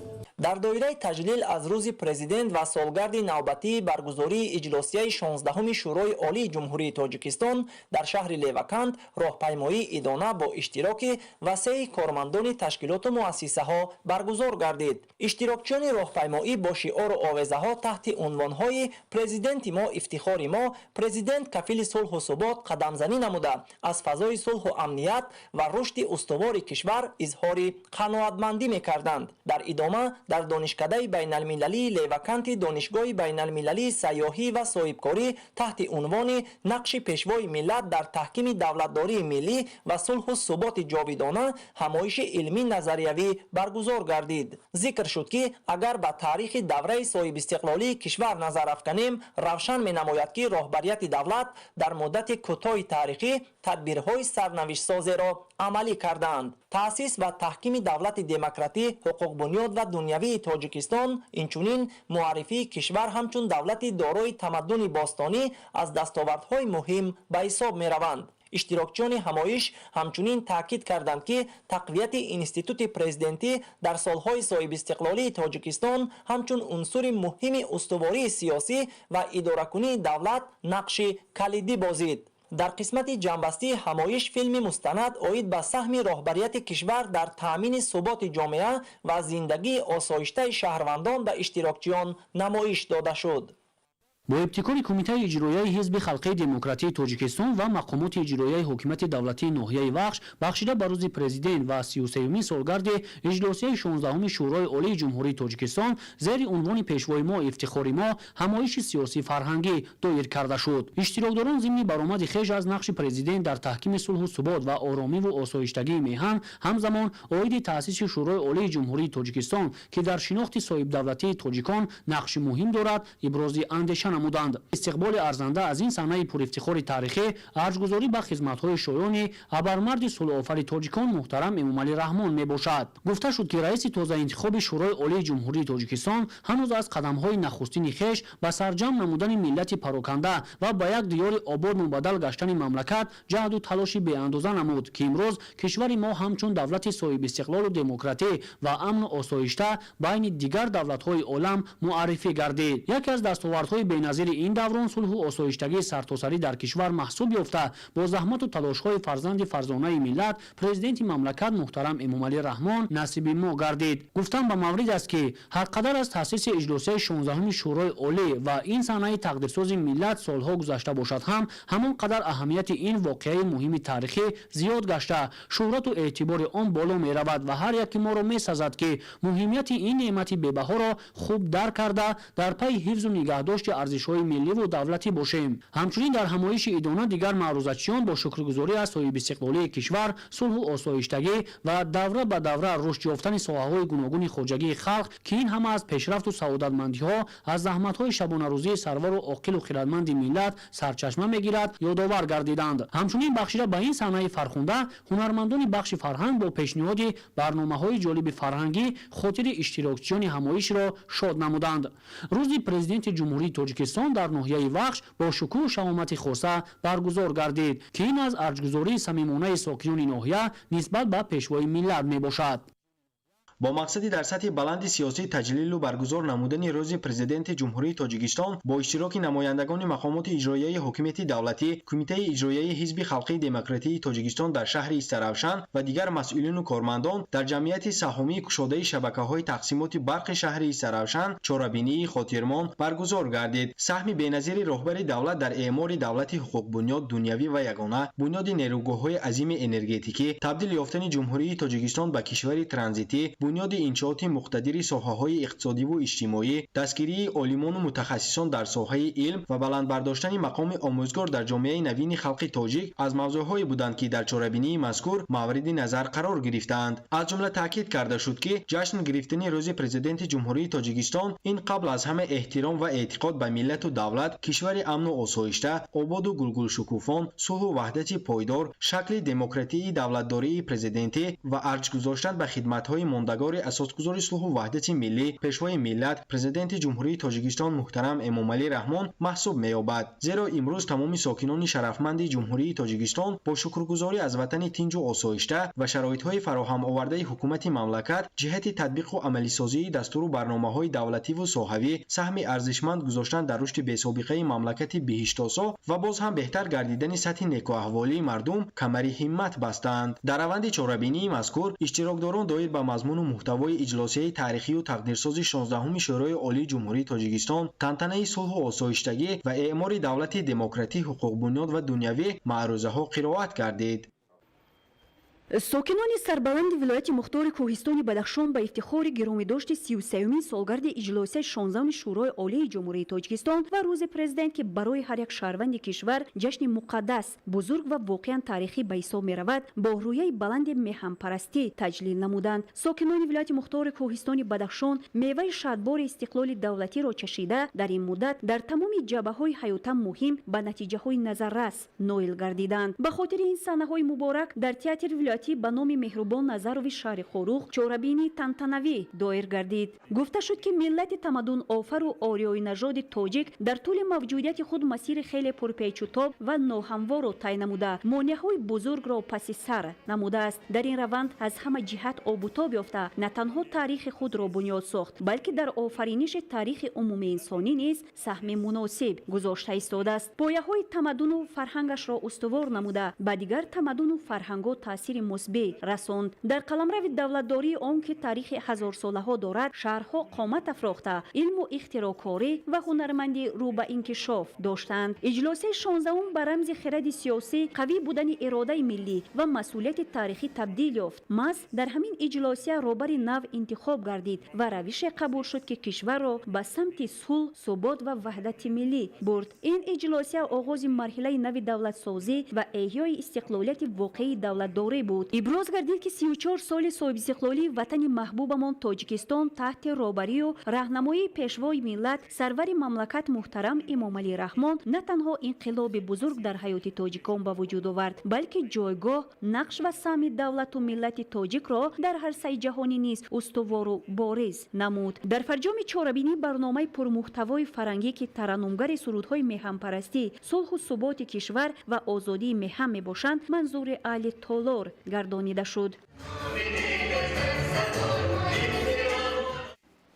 дар доираи таҷлил аз рӯзи президент ва солгарди навбатии баргузории иҷлосияи 16-уми Шӯрои Олии Ҷумҳурии Тоҷикистон дар шаҳри Леваканд роҳпаймоии идона бо иштироки васеъи кормандони ташкилоту муассисаҳо баргузор гардид. Иштирокчиёни роҳпаймоӣ бо шиору овезаҳо таҳти унвонҳои «Президенти мо, ифтихори мо», «Президент кафили сулҳу субот» қадамзанӣ намуда аз фазои сулҳу амният ва рушди устувори кишвар изҳори қаноатмандӣ мекарданд. Дар идома дар донишкадаи байналмилалии Леваканти донишгоҳи байналмилалии сайёҳӣ ва соҳибкорӣ таҳти унвони нақши пешвои миллат дар таҳкими давлатдории миллӣ ва сулҳу суботи ҷовидона ҳамоиши илмӣ назариявӣ баргузор гардид. Зикр шуд ки агар ба таърихи давраи соҳибистиқлолии кишвар назар афканем, равшан менамояд ки роҳбарияти давлат дар муддати кӯтоҳи таърихӣ тадбирҳои сарнавиштсозеро амалӣ карданд. таъсис ва таҳкими давлати демократӣ, ҳуқуқбунёд ва дунявии Тоҷикистон, инчунин муаррифии кишвар ҳамчун давлати дорои тамаддуни бостонӣ аз дастовардҳои муҳим ба ҳисоб мераванд. иштирокчиёни ҳамоиш ҳамчунин таъкид карданд ки тақвияти институти президентӣ дар солҳои соҳибистиқлолии Тоҷикистон ҳамчун унсури муҳими устувории сиёсӣ ва идоракунии давлат нақши калидӣ бозид. дар қисмати ҷанбастии ҳамоиш филми мустанад оид ба саҳми роҳбарияти кишвар дар таъмини суботи ҷомеа ва зиндагии осоиштаи шаҳрвандон ба иштирокчиён намоиш дода шуд. бо ибтикори кумитаи иҷроияи ҳизби халқии демократии Тоҷикистон ва мақомоти иҷроияи ҳокимияти давлатии ноҳияи Вахш бахшида ба рӯзи президент ва 33-юми солгарди иҷлосияи 16-уми Шӯрои Олии Ҷумҳурии Тоҷикистон зери унвони пешвои мо, ифтихори мо, ҳамоиши сиёсӣ фарҳангӣ доир карда шуд. иштирокдорон зимни баромади хеш аз нақши президент дар таҳкими сулҳу субот ва оромиву осоиштагии меҳан, ҳамзамон оиди таъсиси Шӯрои Олии Ҷумҳурии Тоҷикистон ки дар шинохти соҳибдавлатии тоҷикон нақши муҳим дорад, ибрози андеша намуданд. истиқболи арзанда аз ин санаи пурифтихори таърихӣ арзгузорӣ ба хизматҳои шоёни абармарди сулҳуофари тоҷикон муҳтарам Эмомалӣ Раҳмон мебошад. гуфта шуд ки раиси тозаинтихоби Шӯрои Олии Ҷумҳурии Тоҷикистон ҳанӯз аз қадамҳои нахустини хеш ба сарҷам намудани миллати пароканда ва ба як диёри обод мубаддал гаштани мамлакат ҷаҳду талоши беандоза намуд ки имрӯз кишвари мо ҳамчун давлати соҳибистиқлолу демократӣ ва амну осоишта байни дигар давлатҳои олам муаррифӣ гардид. яке аз дастовардҳои беназири ин даврон сулҳу осоиштагии сартосарӣ дар кишвар маҳсуб ёфта бо заҳмату талошҳои фарзанди фарзонаи миллат президенти мамлакат муҳтарам Эмомалӣ Раҳмон насиби мо гардид. гуфтам ба маврид аст ки ҳар қадар аз таъсиси иҷлосияи 16-уми Шӯрои Олӣ ва ин санаи тақдирсози миллат солҳо гузашта бошад ҳам ҳамон қадар аҳамияти ин воқеаи муҳими таърихӣ зиёд гашта шӯҳрату эътибори он боло меравад ва ҳар яки моро месазад ки муҳимияти ин неъмати бебаҳоро хуб дарк карда дар пайи ҳифзу нигаҳдошти арзишҳои милливу давлатӣ бошем. ҳамчунин дар ҳамоиши идона дигар маърузатчиён бо шукргузорӣ аз соҳибистиқлолии кишвар, сулҳу осоиштагӣ ва давра ба давра рушд ёфтани соҳаҳои гуногуни хоҷагии халқ ки ин ҳама аз пешрафту саодатмандиҳо аз заҳматҳои шабонарӯзии сарвару оқилу хиратманди миллат сарчашма мегирад, ёдовар гардиданд. ҳамчунин бахшида ба ин саҳнаи фархунда ҳунармандони бахши фарҳанг бо пешниҳоди барномаҳои ҷолиби фарҳангӣ хотири иштирокчиёни ҳамоишро шод намуданд. рӯзи президенти ҷумҳурии Тоҷикистон дар ноҳияи Вахш бо шукӯҳу шаҳомати хоса баргузор гардид ки ин аз арҷгузории самимонаи сокинони ноҳия нисбат ба пешвои миллат мебошад. با مقصدی در سطح بلند سیاسی تجلیل و برگزار نمودن روز پرزیدنت جمهوری تاجیکستان با اشتراک نمایندگان مقامات اجرایی حکومت دولتی، کمیته اجرایی حزب خلقی دموکراتی تاجیکستان در شهر استرافشان و دیگر مسئولین و کارمندان در جمعیت سهامی گشاده شبکه‌های تقسیمات برق شهر استرافشان چورابینی خاطرمان برگزار گردید. سهم بی‌نظیر رهبر دولت در اعمار دولت حقوق بنیاد دنیوی و یگانه، بنیاد نیروگاه‌های عظیم انرژتیکی، تبدیل یافتن جمهوری تاجیکستان به کشوری ترانزیتی، بنیاد انشاءات مقتدر ساحه‌های اقتصادی و اجتماعی، دستگیری عالمان و متخصصان در ساحه علم و بلند برداشتن مقام آموزگار در جامعه نوین خلق تاجیک از موضوع‌هایی بودند که در چورابینی مذکور مورد نظر قرار گرفتند. از جمله تاکید کرده شد که جشن گرفتن روز پرزیدنت جمهوری تاجیکستان این قبل از همه احترام و اعتقاد به ملت و دولت، کشور امن و آسایشته، آباد و گلگل شکوفان، صلح و وحدت پایدار، شکل دموکراتی دولتداری پرزیدنتی و ارج گذاشتن به خدمت‌های ماندگار اساسگذار صلح و وحدت ملی پیشوای ملت پرزیدنت جمهوری تاجیکستان محترم امامعلی رحمان محسوب می‌یابد. زیرا امروز تمام ساکنان شرفمند جمهوری تاجیکستان با شکرگزاری از وطن تنج و آسایشته و شرایط‌های فراهم آورده حکومت مملکت جهت تطبیق و عملی سازی دستور و برنامه‌های دولتی و ساحوی سهم ارزشمند گذاشتن در رشد بی‌سابقه مملکت بهشت‌آسا و باز هم بهتر گردیدن سطح نیکواحوالی مردم کمری همت بستند. در روند چهاربینی مذکور اشتراکداران دایر به مضمون و محتوای اجلاسیه تاریخی و تقدیرساز 16 شورای عالی جمهوری تاجیکستان، تنتنه صلح و آسایشتگی و اعمار دولت دموکراتی حقوق بنیاد و دنیوی معروضه‌ها قرائت کردید. ساکنان سربلند ولایت مختار کوهستان بدخشان به افتخار گرامیداشت 33مین سالگرد اجلاس 16 شورای عالی جمهوری تاجیکستان و روز پرزیدنت که برای هر یک شهروند کشور جشن مقدس، بزرگ و واقعا تاریخی به حساب می‌رود، با رویه بلند مهم‌پرستی تجلیل نمودند. ساکنان ولایت مختار کوهستان بدخشان میوه شادبار استقلال دولتی را چشیده در این مدت در تمام جبهه‌های حیاتا مهم به نتیجه‌های نظررس نائل گردیدند. به خاطر این صحنه‌های مبارک در تئاتر ولایتی به نام مهربان نظروی شهر خوروخ چورابینی تنتنوی دایر گردید. گفته شد که ملت تمدن آفر و آریای نژاد تاجیک در طول موجودیت خود مسیر خیلی پرپیچ و تاب و ناهموار را طی نموده، مانع‌های بزرگ را پس سر نموده است. در این روند از همه جهت آب و تاب یافته، نه تنها تاریخ خود را بنیاد ساخت، بلکه در آفرینش تاریخ عمومی انسانی نیز سهم مناسب گذاشته ایستاده است. پایه‌های تمدن و فرهنگش را استوار نموده، به دیگر تمدن و فرهنگ‌ها تاثیر مثبت رساند. در قلمرو دولتداری آن که تاریخ هزار ساله ها دارد، شهرها قامت افراخته، علم و اختراعکاری و هنرمندی رو به انکشاف داشتند. اجلاس 16 به رمز خرد سیاسی، قوی بودن اراده ملی و مسئولیت تاریخی تبدیل یافت. مس در همین اجلاسیه رهبر نو انتخاب گردید و روش قبول شد که کشور را به سمت صلح، ثبات و وحدت ملی برد. این اجلاسیه آغاز مرحله نو دولت سازی و احیای استقلالیت واقعی دولتداری بود. ابراز گردید که 34 سال صاحب استقلالی وطن محبوبمان تاجیکستان تحت رهبری و راهنمایی پیشوای ملت سرور مملکت محترم امامعلی رحمان نه تنها انقلاب بزرگ در حیات تاجیکان به وجود آورد، بلکه جایگاه، نقش و سهم دولت و ملت تاجیک را در عرصه جهانی نیز استوار و بارز نمود. در فرجام چهاربینی برنامه پرمحتوای فرهنگی که ترنمگر سرودهای مهم‌پرستی، صلح و ثبات کشور و آزادی مهم میباشند منظور علی تالار گردانیده شد.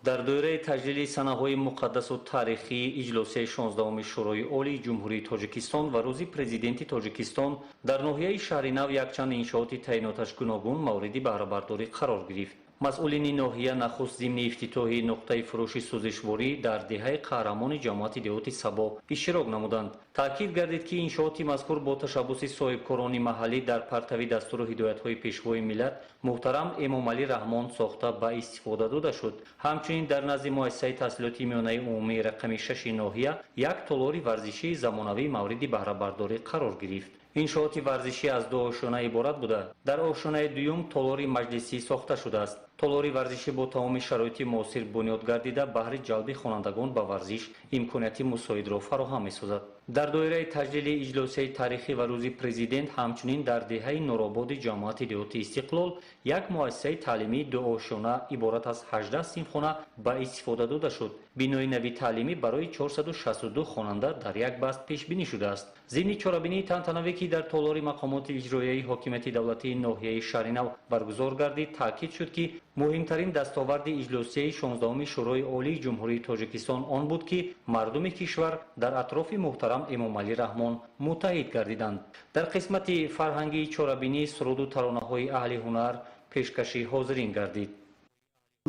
در دوره تجلیل صحنه‌های مقدس و تاریخی اجلاس 16 شورای عالی جمهوری تاجیکستان و روز پرزیدنت تاجیکستان در ناحیه شهر نو یکچند انشاءات تعیناتش گوناگون مورد بهره برداری قرار گرفت. масъулини ноҳия нахуст зимни ифтитоҳи нуқтаи фурӯши сӯзишворӣ дар деҳаи қаҳрамони ҷамоати деҳоти сабо иштирок намуданд. таъкид гардид ки иншооти мазкур бо ташаббуси соҳибкорони маҳаллӣ дар партави дастуру ҳидоятҳои пешвои миллат муҳтарам эмомалӣ раҳмон сохта ба истифода дода шуд. ҳамчунин дар назди муассисаи таҳсилоти миёнаи умумии рақами 6 ноҳия як толори варзишии замонавӣ мавриди баҳрабардорӣ қарор гирифт. иншооти варзишӣ аз 2 ошона иборат буда, дар ошонаи дуюм толори маҷлисӣ сохта шудааст. толори варзишӣ бо тамоми шароити муосир бунёд гардида баҳри ҷалби хонандагон ба варзиш имконияти мусоидро фароҳам месозад. дар доираи таҷлили иҷлосияи таърихӣ ва рӯзи президент ҳамчунин дар деҳаи нурободи ҷамоати деҳоти истиқлол як муассисаи таълимии 2 ошона иборат аз 18 синфхона ба истифода дода шуд. бинои нави таълимӣ барои 462 хонанда дар як баст пешбинӣ шудааст. зимни чорабинии тантанавӣ ки дар толори мақомоти иҷроияи ҳокимияти давлатии ноҳияи шаҳри нав баргузор гардид, таъкид шуд ки муҳимтарин дастоварди иҷлосияи 16-уми шӯрои олии ҷумҳурии тоҷикистон он буд ки мардуми кишвар дар атрофи муҳтарам эмомалӣ раҳмон муттаҳид гардиданд. дар қисмати фарҳангии чорабинӣ суруду таронаҳои аҳли ҳунар пешкаши ҳозирин гардид.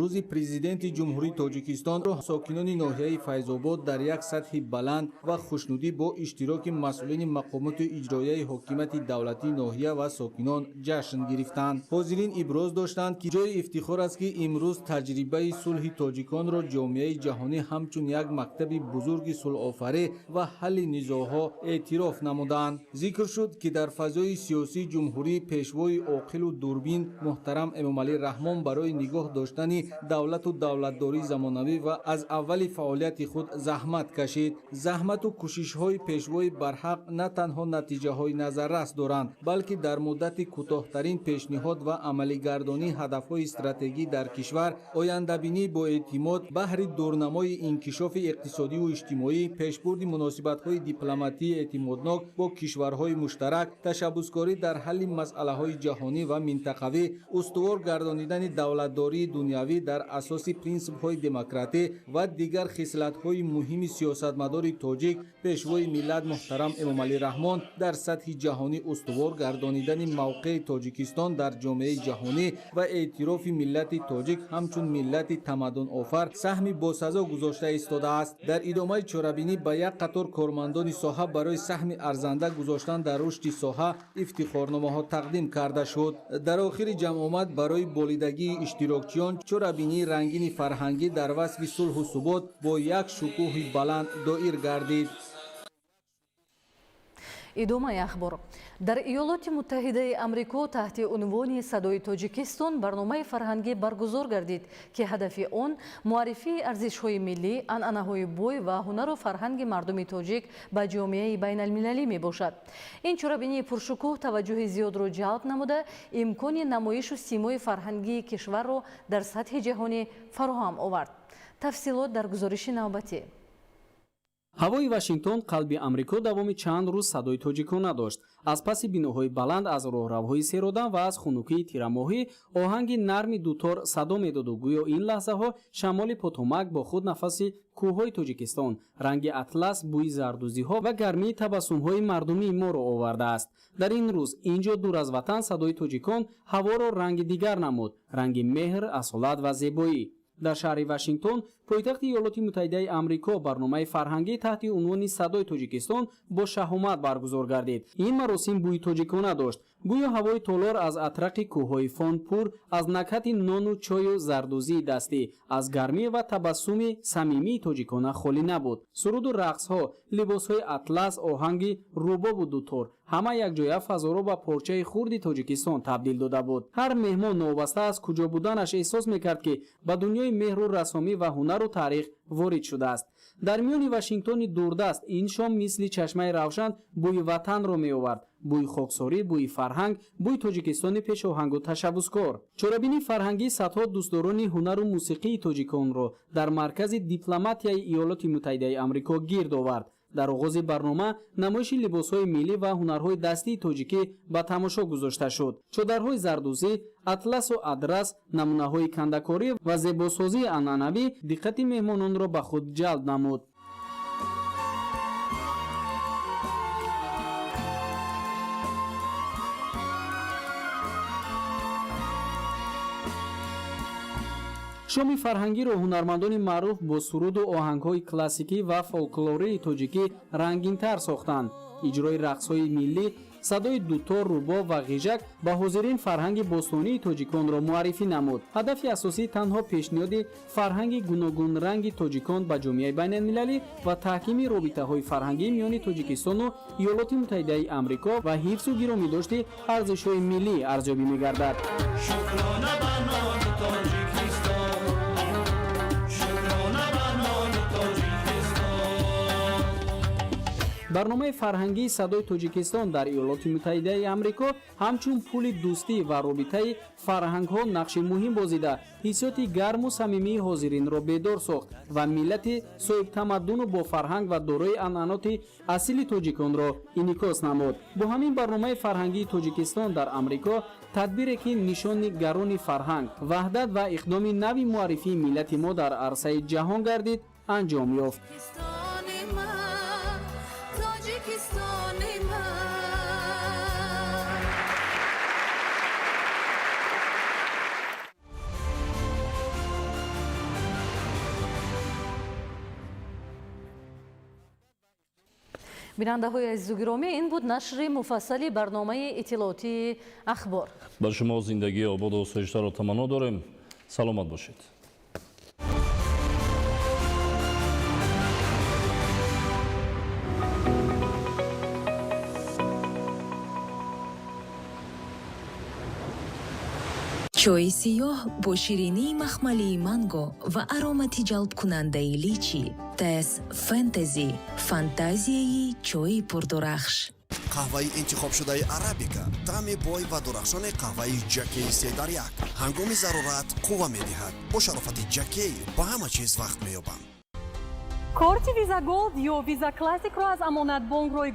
рӯзи президенти ҷумҳурии тоҷикистонро сокинони ноҳияи файзобод дар як сатҳи баланд ва хушнудӣ бо иштироки масъулини мақомоти иҷроияи ҳокимияти давлатии ноҳия ва сокинон ҷашн гирифтанд. ҳозирин иброз доштанд ки ҷои ифтихор аст ки имрӯз таҷрибаи сулҳи тоҷиконро ҷомеаи ҷаҳонӣ ҳамчун як мактаби бузурги сулҳофарӣ ва ҳалли низоъҳо эътироф намуданд. зикр шуд ки дар фазои сиёсии ҷумҳурӣ пешвои оқилу дурбин муҳтарам эмомалӣ раҳмон барои нигоҳ доштани давлату давлатдории замонавӣ ва аз аввали фаъолияти худ заҳмат кашид. заҳмату кӯшишҳои пешвои барҳақ на танҳо натиҷаҳои назаррас доранд, балки дар муддати кӯтоҳтарин пешниҳод ва амалигардонии ҳадафҳои стратегӣ дар кишвар, ояндабинӣ бо эътимод, баҳри дурнамои инкишофи иқтисодию иҷтимоӣ, пешбурди муносибатҳои дипломатии эътимоднок бо кишварҳои муштарак, ташаббускорӣ дар ҳалли масъалаҳои ҷаҳонӣ ва минтақавӣ, устувор гардонидани давлатдории дунявӣ дар асоси принсипҳои демократӣ ва дигар хислатҳои муҳими сиёсатмадори тоҷик, пешвои миллат муҳтарам эмомалӣ раҳмон дар сатҳи ҷаҳонӣ устувор гардонидани мавқеи тоҷикистон дар ҷомеаи ҷаҳонӣ ва эътирофи миллати тоҷик ҳамчун миллати тамаддунофар саҳми босазо гузошта истодааст. дар идомаи чорабинӣ ба як қатор кормандони соҳа барои саҳми арзанда гузоштан дар рушди соҳа ифтихорномаҳо тақдим карда шуд. дар охири ҷамъомад барои болидагии иштирокчиён чорабинии рангини фарҳангӣ дар васфи сулҳу субот бо як шукӯҳи баланд доир гардид. идомаи ахбор. дар иёлоти муттаҳидаи амрико таҳти унвони садои тоҷикистон барномаи фарҳангӣ баргузор гардид ки ҳадафи он муаррифии арзишҳои миллӣ, анъанаҳои бой ва ҳунару фарҳанги мардуми тоҷик ба ҷомеаи байналмилалӣ мебошад. ин чорабинии пуршукӯҳ таваҷҷӯҳи зиёдро ҷалб намуда, имкони намоишу симои фарҳангии кишварро дар сатҳи ҷаҳонӣ фароҳам овард. тафсилот дар гузориши навбатӣ. ҳавои Вашингтон қалби амрико давоми чанд рӯз садои тоҷикона дошт. аз паси биноҳои баланд аз роҳравҳои серодан ва аз хунукии тирамоҳӣ оҳанги нарми дутор садо медоду гӯё ин лаҳзаҳо шамоли потомак бо худ нафаси кӯҳҳои тоҷикистон, ранги атлас, бӯи зардузиҳо ва гармии табассумҳои мардумии моро овардааст. дар ин рӯз ин ҷо дур аз ватан садои тоҷикон ҳаворо ранги дигар намуд, ранги меҳр, асолат ва зебоӣ. дар шаҳри Вашингтон, пойтахти иёлоти муттаҳидаи амрико, барномаи фарҳангӣ таҳти унвони садои тоҷикистон бо шаҳомат баргузор гардид. ин маросим бӯи тоҷикона дошт. гӯё ҳавои толор аз атрақи кӯҳҳои фон пур, аз накҳати нону чою зардузии дастӣ, аз гармӣ ва табассуми самимии тоҷикона холӣ набуд. суруду рақсҳо, либосҳои атлас, оҳанги рубобу дутор, ҳама якҷоя фазоро ба порчаи хурди тоҷикистон табдил дода буд. ҳар меҳмон новаста аз куҷо буданаш эҳсос мекард ки ба дунёи меҳру расомӣ ва ҳунару таърих ворид шудааст. дар миёни Вашингтони дурдаст ин шом мисли чашмаи равшан бӯи ватанро меовард. бӯи хоксорӣ, бӯи фарҳанг, бӯи тоҷикистони пешоҳангу ташаббускор. чорабинии фарҳангӣ садҳо дӯстдорони ҳунару мусиқии тоҷиконро дар маркази дипломатияи иёлоти муттаҳидаи амрико гирд овард. дар оғози барнома намоиши либосҳои миллӣ ва ҳунарҳои дастии тоҷикӣ ба тамошо гузошта шуд. чодарҳои зардузӣ, атласу адрас, намунаҳои кандакорӣ ва зебосозии анъанавӣ диққати меҳмононро ба худ ҷалб намуд. шоми фарҳангиро ҳунармандони маъруф бо суруду оҳангҳои классикӣ ва фолклории тоҷикӣ рангинтар сохтанд. иҷрои рақсҳои миллӣ, садои дутор, рубоб ва ғижак ба ҳозирин фарҳанги бостонии тоҷиконро муаррифӣ намуд. ҳадафи асосӣ танҳо пешниҳоди фарҳанги гуногунранги тоҷикон ба ҷомеаи байналмилалӣ ва таҳкими робитаҳои фарҳангии миёни Тоҷикистону Иёлоти Муттаҳидаи Амрико ва ҳифзу гиромидошти арзишҳои миллӣ арзёбӣ мегардад. барномаи фарҳангии садои Тоҷикистон дар Иёлоти Муттаҳидаи Амрико ҳамчун пули дӯстӣ ва робитаи фарҳангҳо нақши муҳим бозида ҳиссиёти гарму самимии ҳозиринро бедор сохт ва миллати соҳибтамаддуну бо фарҳанг ва дорои анъаноти асили тоҷиконро инъикос намуд. бо ҳамин барномаи фарҳангии Тоҷикистон дар Амрико тадбире ки нишони гарони фарҳанг, ваҳдат ва иқдоми нави муаррифии миллати мо дар арсаи ҷаҳон гардид, анҷом ёфт. бинандаҳои азизу гиромӣ, ин буд нашри муфассали барномаи иттилоотии ахбор. бар шумо зиндагии ободу осоиштаро таманно дорем. саломат бошед. чойи сиёҳ бо ширинии махмалии манго ва аромати ҷалбкунандаи личи. тес фэнтези, фантазияи чойи пурдурахш. қаҳваи интихобшудаи арабика, таъми бой ва дурахшони қаҳваи ҷакеи 3 дар 1 ҳангоми зарурат қувва медиҳад. бо шарофати ҷакей ба ҳама чиз вақт меёбанд. корти виза голд ё виза классикро аз амонатбонк